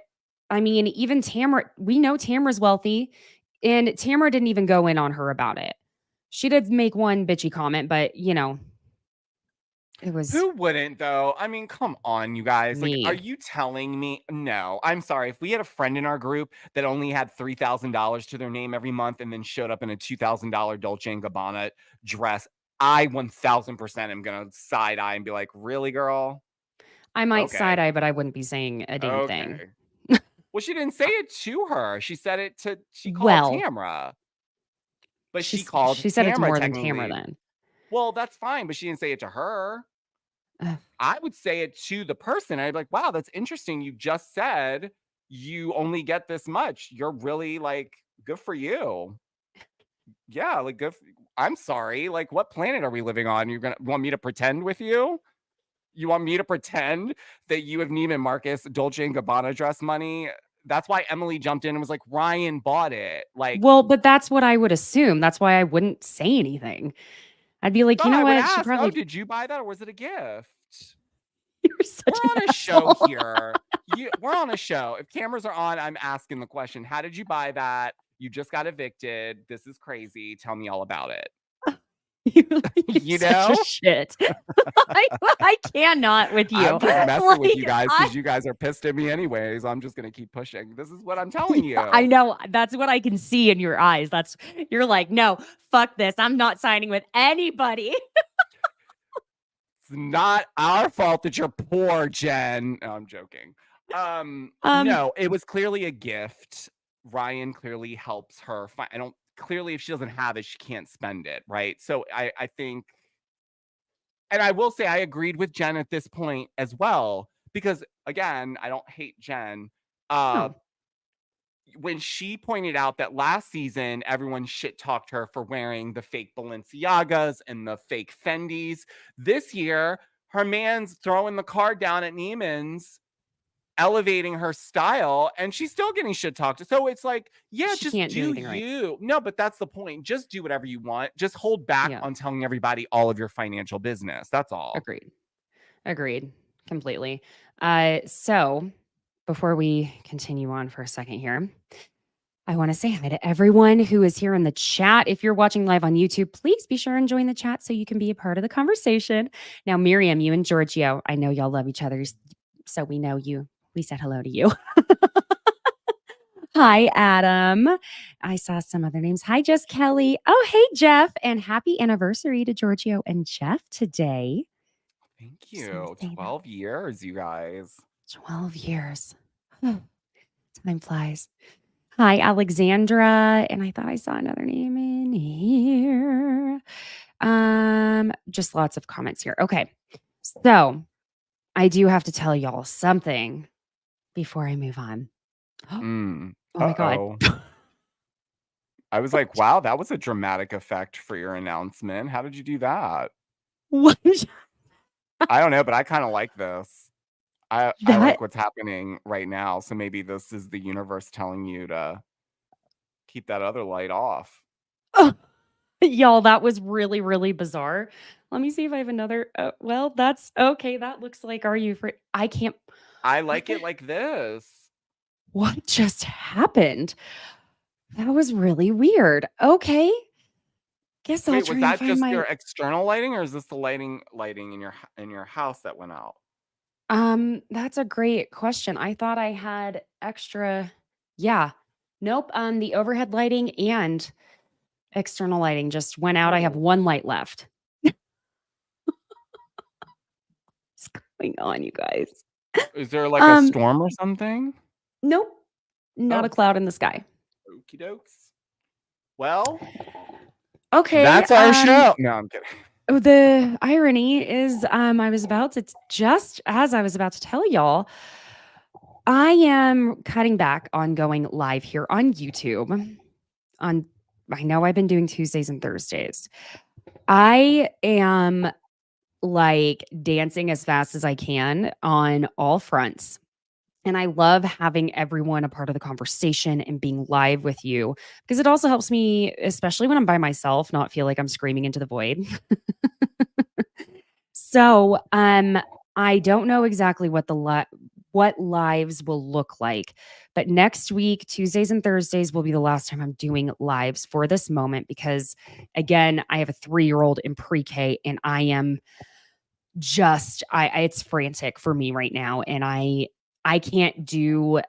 mean, even Tamra, we know Tamra's wealthy and Tamra didn't even go in on her about it. She did make one bitchy comment, but it was Who wouldn't though? I mean, come on, you guys. Like, are me. you telling me? No, I'm sorry. If we had a friend in our group that only had $3,000 to their name every month and then showed up in a $2,000 Dolce and Gabbana dress, I 1000% am gonna side eye and be like, "Really, girl? I might Okay, side eye, but I wouldn't be saying a damn thing. okay." Well, she didn't say it to her. She said it to. She called Well, Tamra, but she she's called she said it to Tamra more than Tamra technically. then. Well, that's fine, but she didn't say it to her. Ugh. I would say it to the person. I'd be like, wow, that's interesting. You just said you only get this much. You're really like, good for you. Yeah, like good. I'm sorry. Like, what planet are we living on? You're gonna want me to pretend with you? You want me to pretend that you have Neiman Marcus Dolce and Gabbana dress money? That's why Emily jumped in and was like, Ryan bought it. Like, Well, but that's what I would assume. That's why I wouldn't say anything. I'd be like, you thought know I would what? She ask, oh, probably did you buy that or was it a gift? such We're an on a show asshole. here. We're on a show. If cameras are on, I'm asking the question, how did you buy that? You just got evicted. This is crazy. Tell me all about it. You're You such a know? shit. I cannot with you. I'm just messing with you guys I because you guys are pissed at me anyways. I'm just gonna keep pushing. This is what I'm telling you. I know. That's what I can see in your eyes. You're like, no, fuck this. I'm not signing with anybody. It's not our fault that you're poor, Jen. No, I'm joking. No, it was clearly a gift. Ryan clearly helps her. Clearly, if she doesn't have it, she can't spend it, right? So I think, and I will say I agreed with Jen at this point as well, because again, I don't hate Jen. Oh, When she pointed out that last season everyone shit talked her for wearing the fake Balenciagas and the fake Fendis, this year her man's throwing the card down at Neiman's, elevating her style, and she's still getting shit talked. So it's like, yeah, she just can't do do anything right. you. No, but that's the point. Just do whatever you want. Just hold back Yeah. on telling everybody all of your financial business. That's all. Agreed. Completely. So before we continue on for a second here, I want to say hi to everyone who is here in the chat. If you're watching live on YouTube, please be sure and join the chat so you can be a part of the conversation. Now, Miriam, you and Giorgio, I know y'all love each other, so we know you. We said hello to you. Hi, Adam. I saw some other names. Hi, Jess Kelly. Oh, hey, Jeff. And happy anniversary to Giorgio and Jeff today. Thank Just wanna you. say that. 12 years, you guys. 12 years. Time flies. Hi, Alexandra. And I thought I saw another name in here. Just lots of comments here. Okay. So I do have to tell y'all something before I move on. Oh my God. Uh-oh. I was like, wow, that was a dramatic effect for your announcement. How did you do that? What? I don't know, but I kind of like this. I That like what's happening right now. So maybe this is the universe telling you to keep that other light off. y'all, that was really, really bizarre. Let me see if I have another. Well, that's okay. That looks like Are You Free? I can't. I like it like this. What just happened? That was really weird. Okay. Guess I'll Wait, was try and that find just my. your external lighting, or is this the lighting in your house that went out? That's a great question. I thought I had extra. Yeah. Nope. The overhead lighting and external lighting just went out. I have Oh. one light left. What's going on, you guys? Is there like a Um, storm or something? nope. Not a Oh, cloud in the sky. okie dokes. Well, Okay. that's our show. No, I'm kidding. The irony is, just as I was about to tell y'all, I am cutting back on going live here on YouTube. I know I've been doing Tuesdays and Thursdays. I am like dancing as fast as I can on all fronts. And I love having everyone a part of the conversation and being live with you because it also helps me, especially when I'm by myself, not feel like I'm screaming into the void. So, I don't know exactly what lives will look like, but next week, Tuesdays and Thursdays will be the last time I'm doing lives for this moment because, again, I have a 3-year-old in pre-K, and I am it's frantic for me right now, and I can't do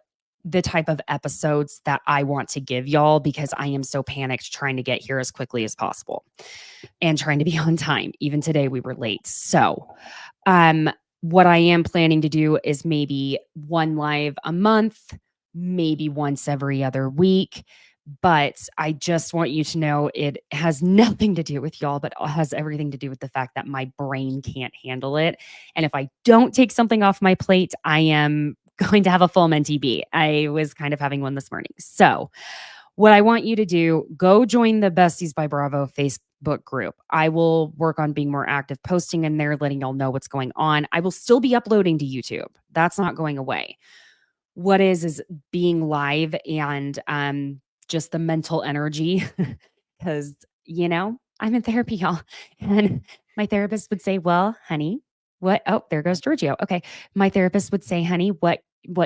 the type of episodes that I want to give y'all because I am so panicked trying to get here as quickly as possible and trying to be on time. Even today we were late. So, what I am planning to do is maybe one live a month, maybe once every other week. But I just want you to know it has nothing to do with y'all, but has everything to do with the fact that my brain can't handle it. And if I don't take something off my plate, I am going to have a full mentee B. I was kind of having one this morning. So, what I want you to do, go join the Besties by Bravo Facebook group. I will work on being more active, posting in there, letting y'all know what's going on. I will still be uploading to YouTube. That's not going away. What is being live and just the mental energy because I'm in therapy, y'all. And my therapist would say, well, honey, What? Oh, there goes Giorgio. Okay. My therapist would say, honey, what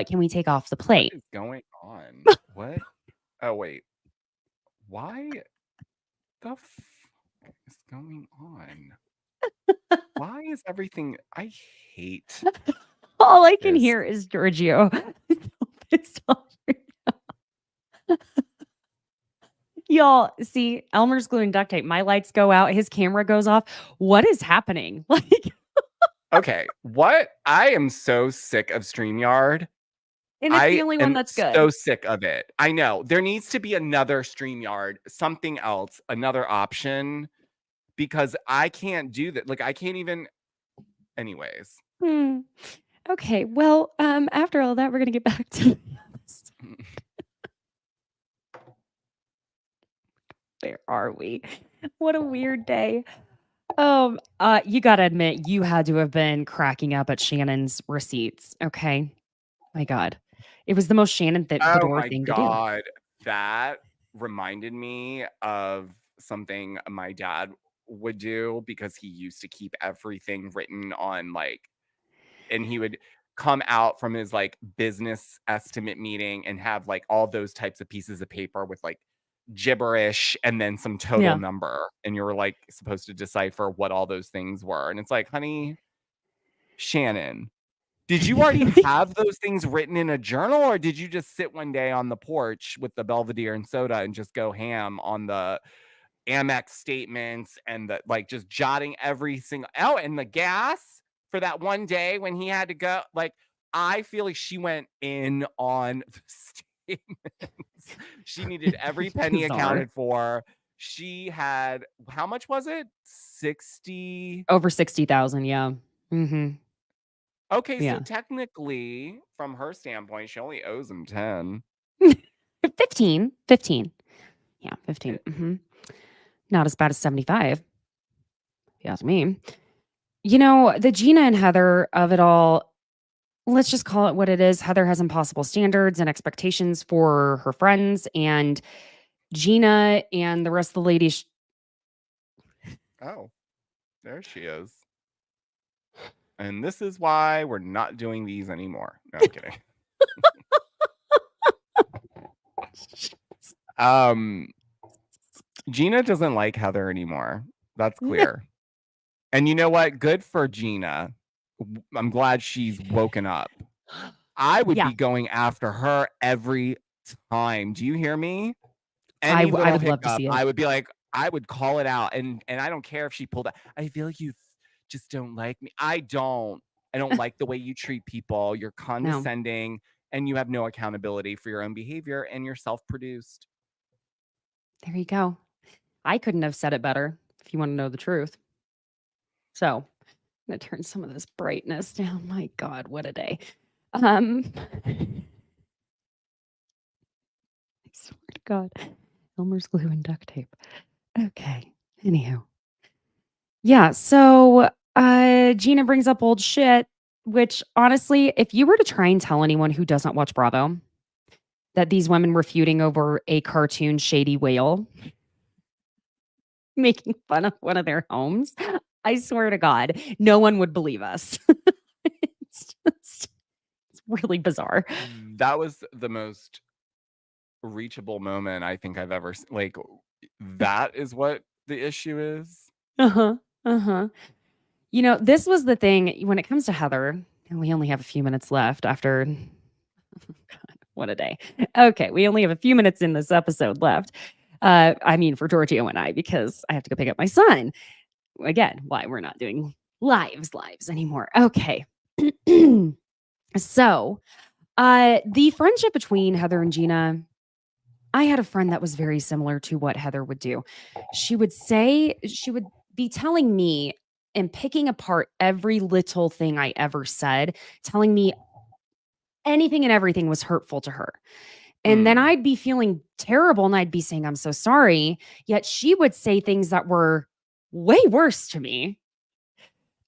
can we take off the What plate? is going on? What? Oh wait. Why the is going on? Why is everything? I hate All I can this. hear is Giorgio. So pissed off right now. Y'all, see, Elmer's gluing duct tape. My lights go out. His camera goes off. What is happening? Like, Okay, what? I am so sick of StreamYard. and it's the I only one am that's so good. sick of it. I know. There needs to be another StreamYard, something else, another option, because I can't do that. Like, I can't even. Anyways. Hmm. Okay. Well, after all that, we're gonna get back to where are we? What a weird day. You gotta admit, you had to have been cracking up at Shannon's receipts. Okay. My God. It was the most Shannon Oh Fedor my thing to do. God. That reminded me of something my dad would do because he used to keep everything written on like, and he would come out from his like business estimate meeting and have like all those types of pieces of paper with like gibberish and then some total Yeah. number. And you were like supposed to decipher what all those things were. And it's like, honey, Shannon, did you already have those things written in a journal, or did you just sit one day on the porch with the Belvedere and soda and just go ham on the Amex statements and the like, just jotting every single and the gas for that one day when he had to go? Like, I feel like she went in on the statements. She needed every penny Bizarre. accounted for. She had, how much was it? 60. Over 60,000. Yeah. Mm-hmm. Okay, so Yeah. technically, from her standpoint, she only owes him 10. 15. 15. Yeah. 15. Mm-hmm. Not as bad as 75. If you ask me. You know, the Gina and Heather of it all, let's just call it what it is. Heather has impossible standards and expectations for her friends, and Gina and the rest of the ladies. Oh, there she is. And this is why we're not doing these anymore. No, I'm kidding. Gina doesn't like Heather anymore. That's clear. And you know what? Good for Gina. I'm glad she's woken up. I would Yeah. be going after her every time. Do you hear me? I Any little would love to hiccup, see it. I would be like, I would call it out. And I don't care if she pulled out. I feel like you just don't like me. I don't like the way you treat people. You're condescending and you have no accountability for your own behavior and you're self-produced. There you go. I couldn't have said it better if you want to know the truth. So I'm gonna turn some of this brightness down. My God, what a day. I swear to God. Elmer's glue and duct tape. Okay. Anywho. Yeah, so Gina brings up old shit, which honestly, if you were to try and tell anyone who doesn't watch Bravo that these women were feuding over a cartoon shady whale making fun of one of their homes, I swear to God, no one would believe us. It's really bizarre. That was the most reachable moment I think I've ever like, that is what the issue is. Uh-huh. Uh-huh. You know, this was the thing when it comes to Heather, and we only have a few minutes left after God, what a day. Okay, we only have a few minutes in this episode left. I mean, for Giorgio and I, because I have to go pick up my son. Again, why we're not doing lives anymore. Okay. So, the friendship between Heather and Gina, I had a friend that was very similar to what Heather would do. She would be telling me and picking apart every little thing I ever said, telling me anything and everything was hurtful to her. And then I'd be feeling terrible and I'd be saying, I'm so sorry. Yet she would say things that were way worse to me.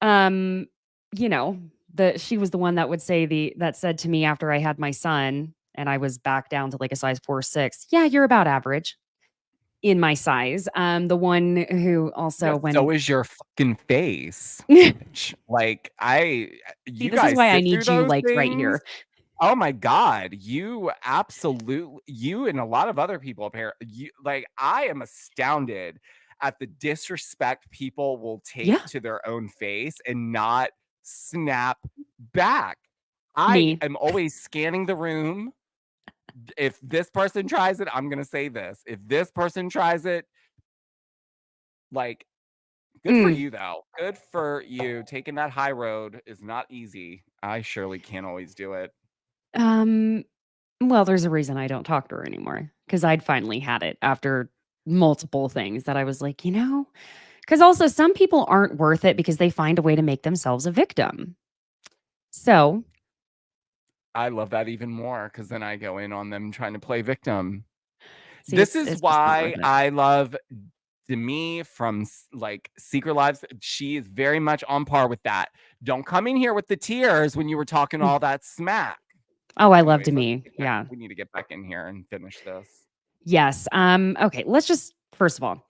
You know, she was the one that would say that said to me after I had my son and I was back down to like a size 4'6". Yeah, you're about average. in my size. The one who also Yeah, when so is your fucking face. See, Like you this is guys why I sit through need you those like right things. here. Oh my God, you and a lot of other people apparently, I am astounded at the disrespect people will take Yeah, to their own face and not snap back. I me. am always scanning the room. If this person tries it, I'm gonna say this. If this person tries it, like, good for Mm. you though. Good for you. Taking that high road is not easy. I surely can't always do it. Um, well, there's a reason I don't talk to her anymore because I'd finally had it after multiple things that I was like, because also some people aren't worth it because they find a way to make themselves a victim. So, I love that even more because then I go in on them trying to play victim. see, This it's is it's just not why worth it. I love Demi from Secret Lives. She is very much on par with that. Don't come in here with the tears when you were talking Mm. all that smack. Oh, I love Anyways, me. Yeah. we need to get back in here and finish this. Yes. Okay. Let's just first of all,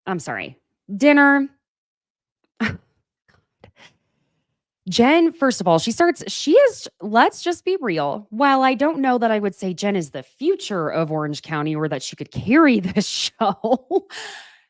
I'm sorry. Dinner. Jenn, first of all, she is, let's just be real. While I don't know that I would say Jenn is the future of Orange County or that she could carry this show,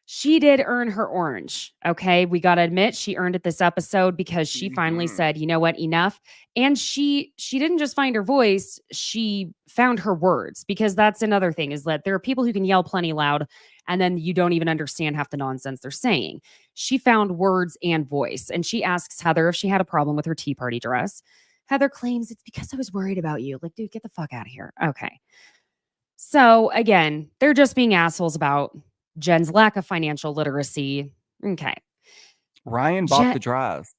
she did earn her orange. Okay. We got to admit she earned it this episode because she finally Mhm. said, you know what, enough. And she didn't just find her voice, she found her words because that's another thing is that there are people who can yell plenty loud and then you don't even understand half the nonsense they're saying. She found words and voice. And she asks Heather if she had a problem with her tea party dress. Heather claims it's because I was worried about you. Like, dude, get the fuck out of here. Okay. So again, they're just being assholes about Jenn's lack of financial literacy. Okay. Ryan bought Jen, the dress.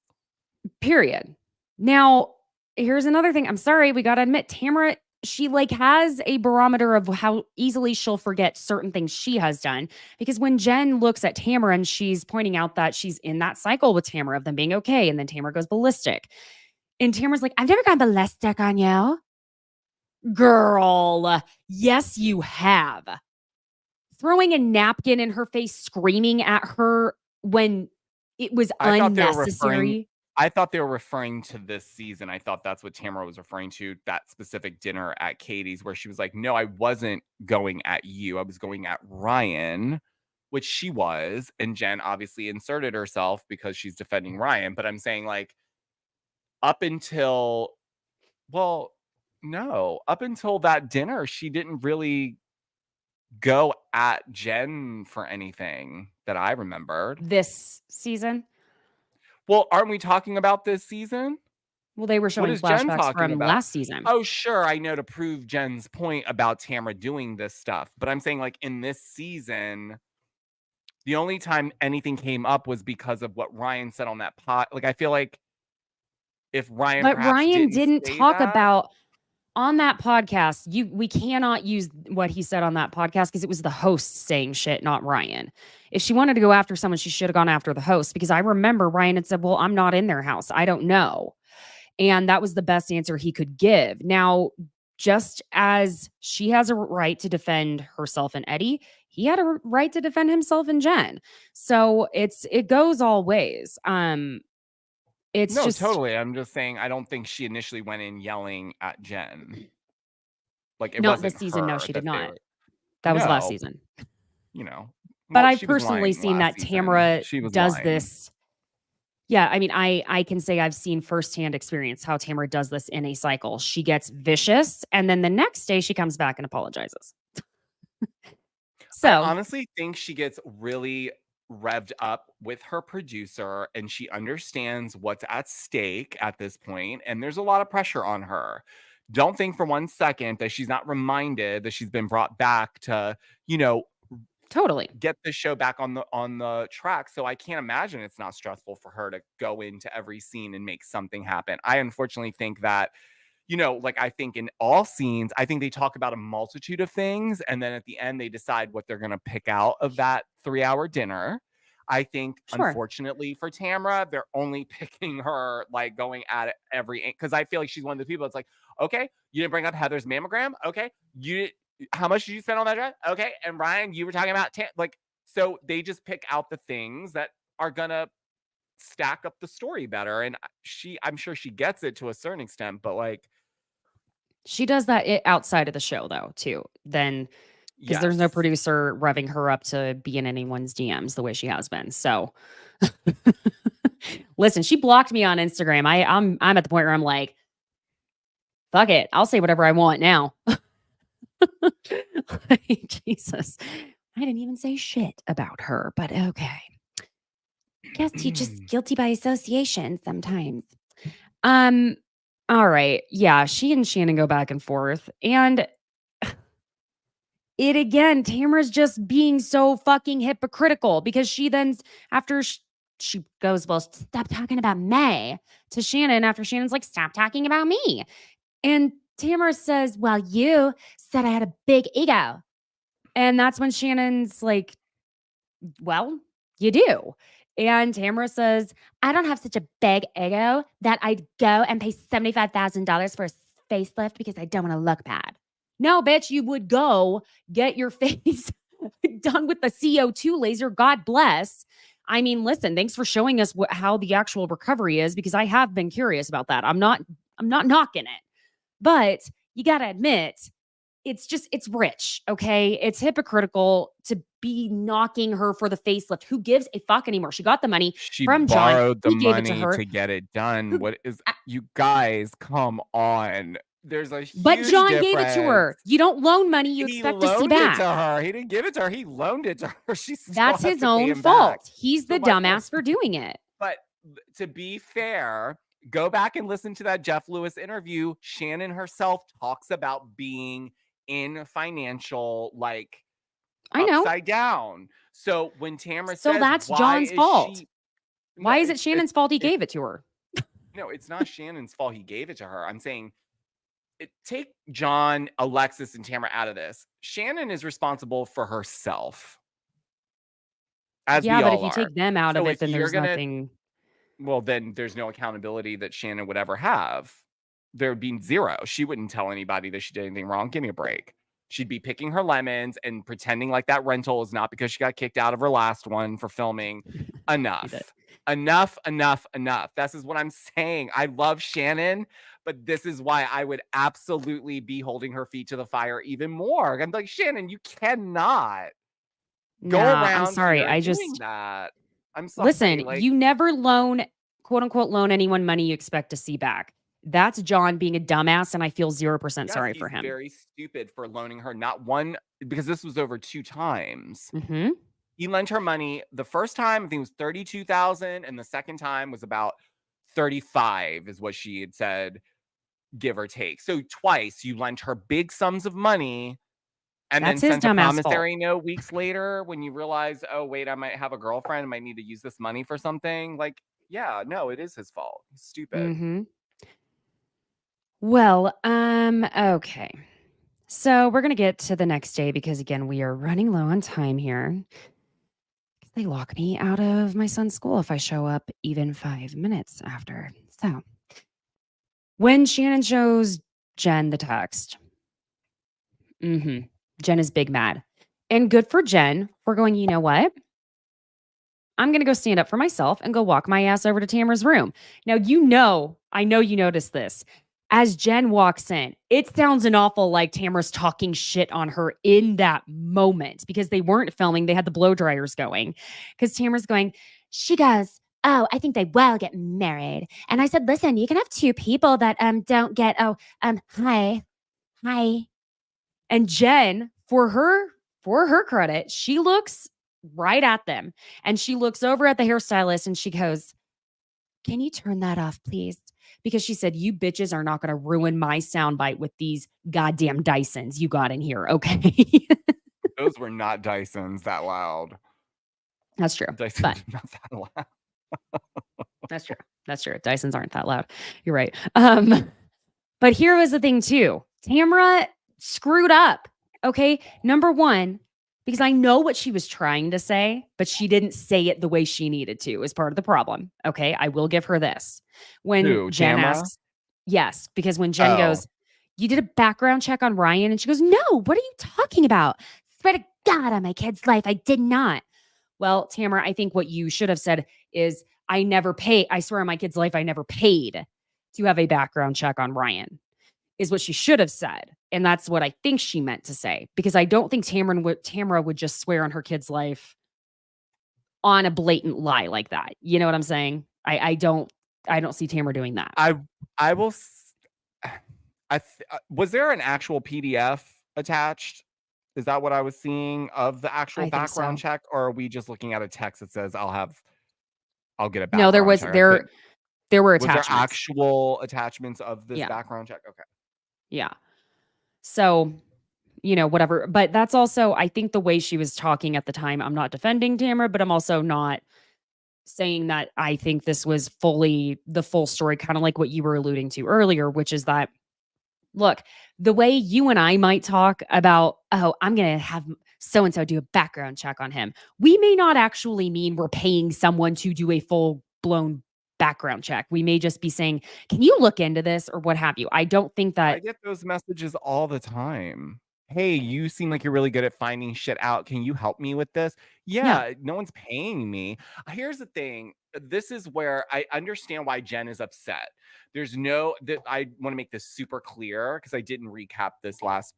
period. Now, here's another thing. I'm sorry, we gotta admit, Tamra, she like has a barometer of how easily she'll forget certain things she has done. Because when Jenn looks at Tamara and she's pointing out that she's in that cycle with Tamara of them being okay, and then Tamara goes ballistic. And Tamara's like, I've never gone ballistic on you. Girl, yes, you have. Throwing a napkin in her face, screaming at her when it was I thought they were referring unnecessary. I thought they were referring to this season. I thought that's what Tamara was referring to, that specific dinner at Katie's where she was like, "No, I wasn't going at you. I was going at Ryan," which she was. And Jenn obviously inserted herself because she's defending Ryan. But I'm saying, like, up until, well, no, up until that dinner, she didn't really go at Jenn for anything that I remembered. This season. Well, aren't we talking about this season? Well, they were What showing is Jenn flashbacks talking from about? last season. Oh, sure, I know, to prove Jenn's point about Tamra doing this stuff, but I'm saying, like, in this season, the only time anything came up was because of what Ryan said on that pod. Like, I feel like if Ryan But perhaps Ryan didn't didn't say talk that. about on that podcast. We cannot use what he said on that podcast because it was the host saying shit, not Ryan. If she wanted to go after someone, she should have gone after the host because I remember Ryan had said, "Well, I'm not in their house. I don't know." And that was the best answer he could give. Now, just as she has a right to defend herself and Eddie, he had a right to defend himself and Jenn. So it goes all ways. It's No, just totally. I'm just saying I don't think she initially went in yelling at Jenn. Like, it not this wasn't season. No, her she did that they not. were. That was last No, season. you know. But Well, I've she was personally lying seen last that season. Tamra She was does lying. this. Yeah, I mean, I can say I've seen firsthand experience how Tamra does this in a cycle. She gets vicious, and then the next day she comes back and apologizes. I So honestly think she gets really revved up with her producer and she understands what's at stake at this point, and there's a lot of pressure on her. Don't think for one second that she's not reminded that she's been brought back to, you know, totally. get the show back on the track. So I can't imagine it's not stressful for her to go into every scene and make something happen. I unfortunately think that, you know, like, I think in all scenes, I think they talk about a multitude of things. And then at the end, they decide what they're going to pick out of that 3-hour dinner. I think, Sure. unfortunately for Tamra, they're only picking her, like, going at it because I feel like she's one of the people that's like, okay, you didn't bring up Heather's mammogram. Okay. how much did you spend on that dress? Okay. And Ryan, you were talking about like, so they just pick out the things that are gonna stack up the story better. And I'm sure she gets it to a certain extent, but like, She does that outside of the show though, too. Then because there's no yes. producer revving her up to be in anyone's DMs the way she has been. So listen, she blocked me on Instagram. I'm at the point where I'm like, fuck it. I'll say whatever I want now. Like, Jesus. I didn't even say shit about her, but okay. Guess you just guilty by association sometimes. All right. Yeah, she and Shannon go back and forth. And it again, Tamara's just being so fucking hypocritical because she then, after she goes, well, stop talking about May to Shannon after Shannon's like, stop talking about me. And Tamara says, well, you said I had a big ego. And that's when Shannon's like, well, you do. And Tamara says, I don't have such a big ego that I'd go and pay $75,000 for a facelift because I don't want to look bad. No, bitch, you would go get your face done with the CO2 laser. God bless. I mean, listen, thanks for showing us how the actual recovery is because I have been curious about that. I'm not knocking it. But you got to admit, it's rich, okay? It's hypocritical to be knocking her for the facelift. Who gives a fuck anymore? She got the money She from John. borrowed the He gave it to money her. to get it done. What is you guys? Come on. There's a huge But John difference. gave it to her. You don't loan money you He expect to see loaned back. it to her. He didn't give it to her. He loaned it to her. She still That's has his to pay own him fault. back. He's the So my dumbass for doing it. But to be fair, go back and listen to that Jeff Lewis interview. Shannon herself talks about being in financial like I know. upside down. So when Tamara So says, that's why John's is fault. she- Why No, is it Shannon's fault he gave it to her? No, it's not Shannon's fault he gave it to her. I'm saying take John, Alexis, and Tamara out of this. Shannon is responsible for herself. As Yeah, we but all if you are. take them out of So it, if then you're there's gonna- nothing. Well, then there's no accountability that Shannon would ever have. There would be zero. She wouldn't tell anybody that she did anything wrong. Give me a break. She'd be picking her lemons and pretending like that rental is not because she got kicked out of her last one for filming. Enough. Enough. This is what I'm saying. I love Shannon, but this is why I would absolutely be holding her feet to the fire even more. I'm like, Shannon, you cannot go around. I'm sorry. Here doing that. I'm sorry. Listen, you never loan, quote unquote, loan anyone money you expect to see back. That's John being a dumbass, and I feel 0% sorry for him. Very stupid for loaning her not one, because this was over 2 times. Mm-hmm. He lent her money. The first time, I think it was $32,000, and the second time was about 35, is what she had said, give or take. So twice you lent her big sums of money, and That's then his sent a dumbass promissory note weeks later when you realize, oh wait, I might have a girlfriend, I might need to use this money for something. Like, yeah, no, it is his fault. He's stupid. Mm-hmm. Well, okay. So we're gonna get to the next day because again, we are running low on time here. They lock me out of my son's school if I show up even 5 minutes after. So when Shannon shows Jenn the text, Jenn is big mad. And good for Jenn for going, you know what? I'm going to go stand up for myself and go walk my ass over to Tamara's room. Now, I know you noticed this. As Jenn walks in, it sounds an awful like Tamara's talking shit on her in that moment because they weren't filming. They had the blow dryers going because Tamara's going, she goes, oh, I think they will get married. And I said, listen, you can have 2 people that don't get, hi. And Jenn, for her credit, she looks right at them and she looks over at the hairstylist and she goes, can you turn that off, please? Because she said, you bitches are not going to ruin my soundbite with these goddamn Dysons you got in here, okay? Those were not Dysons that loud. That's true. Dysons But are not that loud. That's true. Dysons aren't that loud. You're right. But here was the thing too. Tamara screwed up. Okay. Number one, because I know what she was trying to say, but she didn't say it the way she needed to is part of the problem. Okay. I will give her this. When Who, Jenn Tamara? asks, yes, because when Jenn goes, You did a background check on Ryan? And she goes, no, what are you talking about? Swear to God on my kid's life, I did not. Well, Tamara, I think what you should have said is, I swear on my kid's life, I never paid to have a background check on Ryan, is what she should have said. And that's what I think she meant to say, because I don't think Tamara would just swear on her kid's life on a blatant lie like that. You know what I'm saying? I don't see Tamara doing that. I will. Was there an actual PDF attached? Is that what I was seeing of the actual background check, or are we just looking at a text that says I'll get a background check? No, there were attachments. Was there actual attachments of this background check? Okay. Yeah. So, whatever. But that's also, I think, the way she was talking at the time. I'm not defending Tamara, but I'm also not saying that I think this was fully the full story, kind of like what you were alluding to earlier, which is that, look, the way you and I might talk about, oh, I'm going to have so-and-so do a background check on him. We may not actually mean we're paying someone to do a full-blown background check. We may just be saying, can you look into this or what have you? I don't think that. I get those messages all the time. Hey, you seem like you're really good at finding shit out. Can you help me with this? Yeah, no one's paying me. Here's the thing. This is where I understand why Jenn is upset. I want to make this super clear because I didn't recap this last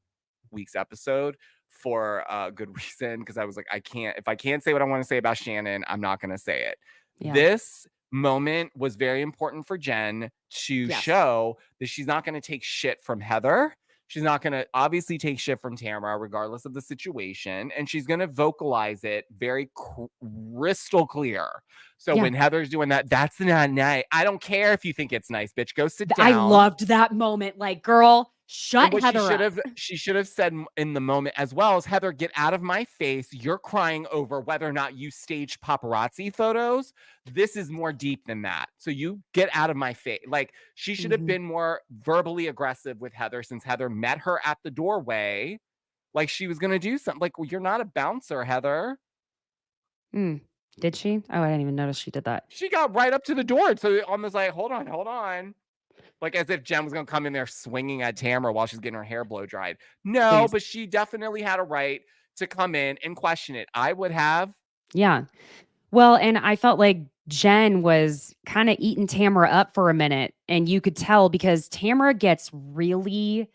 week's episode for a good reason, because I was like, if I can't say what I want to say about Shannon, I'm not going to say it. Yeah. This moment was very important for Jenn to show that she's not going to take shit from Heather. She's not going to obviously take shit from Tamara, regardless of the situation. And she's going to vocalize it very crystal clear. So when Heather's doing that, that's not nice. I don't care if you think it's nice, bitch. Go sit down. I loved that moment. Like, girl, shut Heather up. She should have said in the moment as well as, Heather, get out of my face. You're crying over whether or not you staged paparazzi photos. This is more deep than that. So you get out of my face. Like, she should have been more verbally aggressive with Heather, since Heather met her at the doorway. Like she was going to do something. Like, well, you're not a bouncer, Heather. Did she? Oh, I didn't even notice she did that. She got right up to the door. So almost like, hold on. Like as if Jenn was going to come in there swinging at Tamara while she's getting her hair blow dried. No, but she definitely had a right to come in and question it. I would have. Yeah. Well, and I felt like Jenn was kind of eating Tamara up for a minute. And you could tell, because Tamara gets real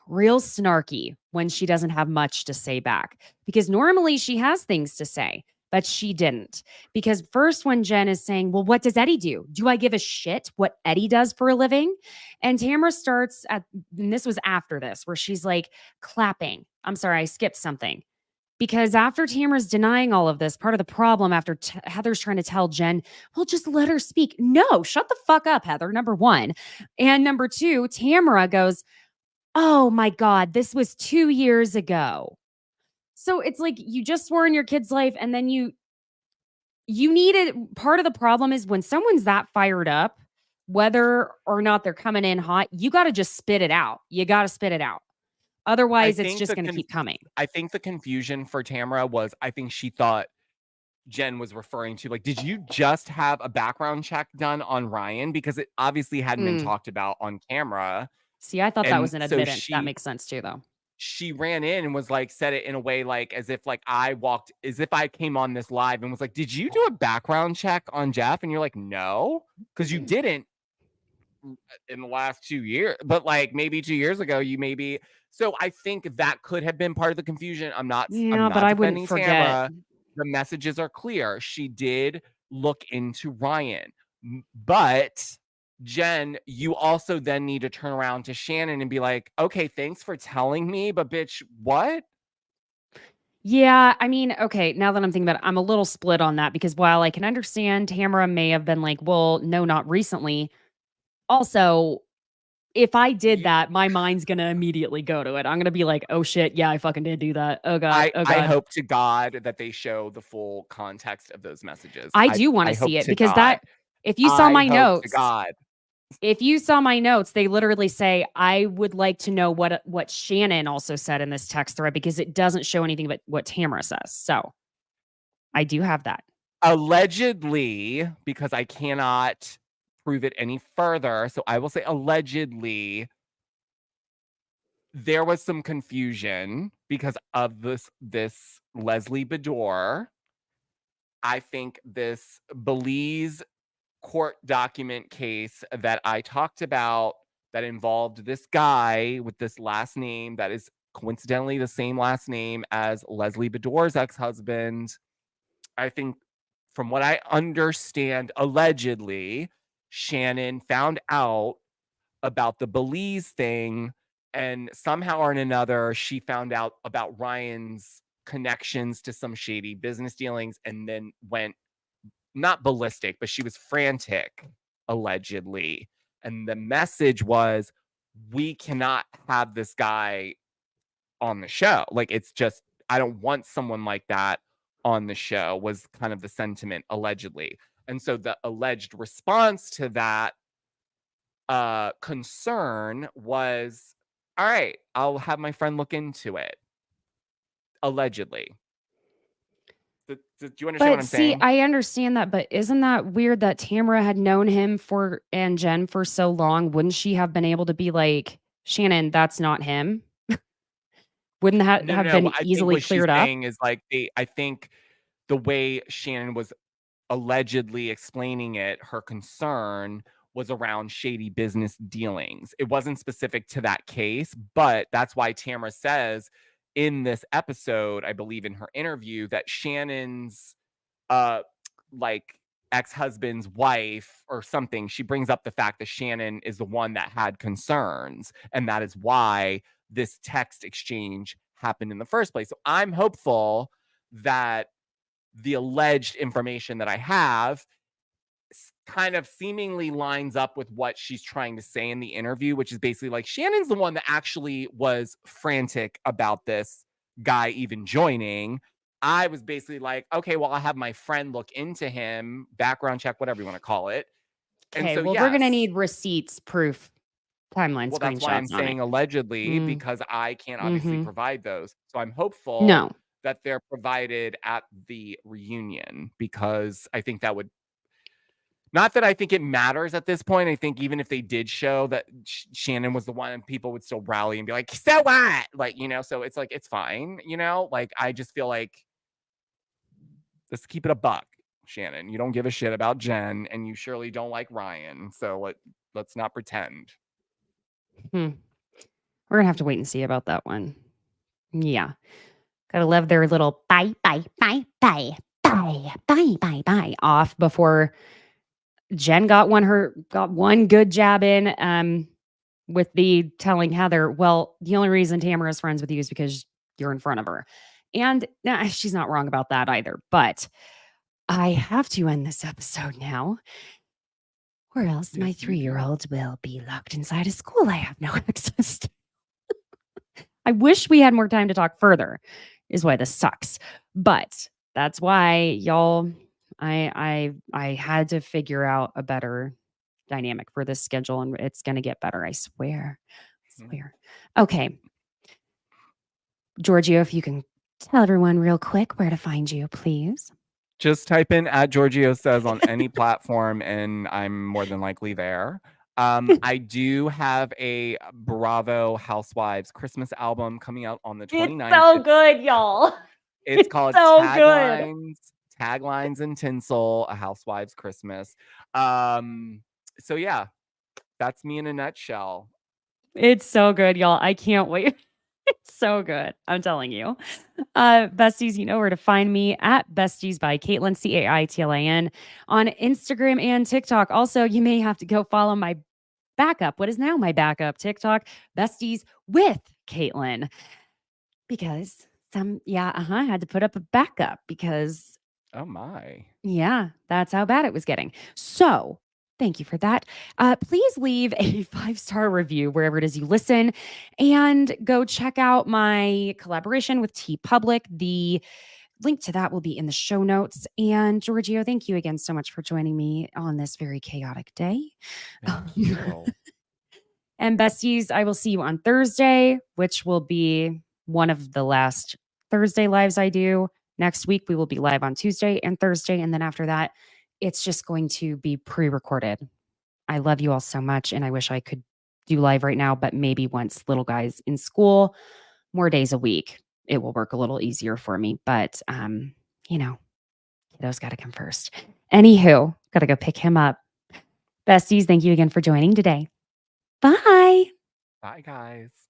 snarky when she doesn't have much to say back, because normally she has things to say, but she didn't. Because first, when Jenn is saying, well, what does Eddie do? Do I give a shit what Eddie does for a living? And Tamara starts and this was after this, where she's like clapping. I'm sorry, I skipped something. Because after Tamara's denying all of this, part of the problem after Heather's trying to tell Jenn, well, just let her speak. No, shut the fuck up, Heather, number one. And number two, Tamara goes, oh my God, this was 2 years ago. So it's like, you just swore in your kid's life, and then you needed, part of the problem is when someone's that fired up, whether or not they're coming in hot, you got to just spit it out. You got to spit it out. Otherwise, it's just going to keep coming. I think the confusion for Tamara was, I think she thought Jenn was referring to, like, did you just have a background check done on Ryan? Because it obviously hadn't been talked about on camera. See, I thought that was an admittance. That makes sense too, though. She ran in and was like, said it in a way like as if like as if I came on this live and was like, did you do a background check on Jeff? And you're like, no, because you didn't in the last 2 years, but like maybe 2 years ago, you maybe. So I think that could have been part of the confusion. I'm not but I wouldn't forget. Tamara. The messages are clear. She did look into Ryan, but Jenn, you also then need to turn around to Shannon and be like, okay, thanks for telling me, but bitch, what? Yeah, I mean, okay, now that I'm thinking about it, I'm a little split on that, because while I can understand Tamara may have been like, well, no, not recently. Also, if I did that, my mind's going to immediately go to it. I'm going to be like, oh shit, yeah, I fucking did do that. Oh God. I hope to God that they show the full context of those messages. I do want to see it, because if you saw my notes, if you saw my notes, they literally say, I would like to know what Shannon also said in this text thread, because it doesn't show anything but what Tamara says. So I do have that. Allegedly, because I cannot prove it any further. So I will say allegedly there was some confusion because of this Leslie Bedore. I think this Belize court document case that I talked about that involved this guy with this last name that is coincidentally the same last name as Leslie Bedore's ex-husband. I think from what I understand, allegedly, Shannon found out about the Belize thing, and somehow or another, she found out about Ryan's connections to some shady business dealings and then went not ballistic, but she was frantic, allegedly. And the message was, we cannot have this guy on the show. Like, it's just, I don't want someone like that on the show, was kind of the sentiment, allegedly. And so the alleged response to that concern was, all right, I'll have my friend look into it. Allegedly. Do you understand what But I'm see, saying? I understand that, but isn't that weird that Tamra had known him and Jenn for so long? Wouldn't she have been able to be like, Shannon, that's not him? Wouldn't that have No. been I think easily what she's cleared up? saying is like I think the way Shannon was allegedly explaining it, her concern was around shady business dealings. It wasn't specific to that case, but that's why Tamra says in this episode, I believe in her interview, that Shannon's like ex-husband's wife or something, she brings up the fact that Shannon is the one that had concerns, and that is why this text exchange happened in the first place. So I'm hopeful that the alleged information that I have kind of seemingly lines up with what she's trying to say in the interview, which is basically like Shannon's the one that actually was frantic about this guy even joining. I was basically like, okay, well, I'll have my friend look into him, background check, whatever you want to call it. And Okay, so, well, we're gonna yes, need receipts, proof, timeline well, that's why I'm screenshots on it. saying allegedly, Mm, because I can't obviously mhm. provide those. So I'm hopeful No. that they're provided at the reunion, because I think that would, not that I think it matters at this point. I think even if they did show that Shannon was the one, people would still rally and be like, so what? Like, so it's like, it's fine. Like, I just feel like, let's keep it a buck, Shannon. You don't give a shit about Jenn, and you surely don't like Ryan. So let's not pretend. Hmm. We're gonna have to wait and see about that one. Yeah. Gotta love their little bye, bye, bye, bye, bye, bye, bye, bye off before Jenn got one good jab in with the telling Heather, well, the only reason Tamara is friends with you is because you're in front of her. And she's not wrong about that either. But I have to end this episode now, or else my Yes, you do. 3-year-old will be locked inside a school I have no access to. I wish we had more time to talk further, is why this sucks. But that's why, y'all, I had to figure out a better dynamic for this schedule, and it's gonna get better. I swear. I swear. Okay. Giorgio, if you can tell everyone real quick where to find you, please. Just type in @GiorgioSays on any platform, and I'm more than likely there. I do have a Bravo Housewives Christmas album coming out on the 29th. It's so good, y'all. It's called so good. Taglines and Tinsel, A Housewives Christmas. So yeah, that's me in a nutshell. It's so good, y'all. I can't wait. It's so good. I'm telling you. Besties, you know where to find me at Besties by Caitlin, CAITLIN, on Instagram and TikTok. Also, you may have to go follow my backup, what is now my backup TikTok, Besties with Caitlin. Because I had to put up a backup because Oh my. yeah, that's how bad it was getting. So thank you for that. Please leave a 5-star review wherever it is you listen, and go check out my collaboration with T Public. The link to that will be in the show notes. And Giorgio, thank you again so much for joining me on this very chaotic day. Thank you. And besties, I will see you on Thursday, which will be one of the last Thursday lives I do. Next week, we will be live on Tuesday and Thursday. And then after that, it's just going to be pre-recorded I love you all so much, and I wish I could do live right now, but maybe once little guy's in school, more days a week, it will work a little easier for me. But you know, kiddo's got to come first. Anywho, gotta go pick him up. Besties, thank you again for joining today. Bye. Bye, guys.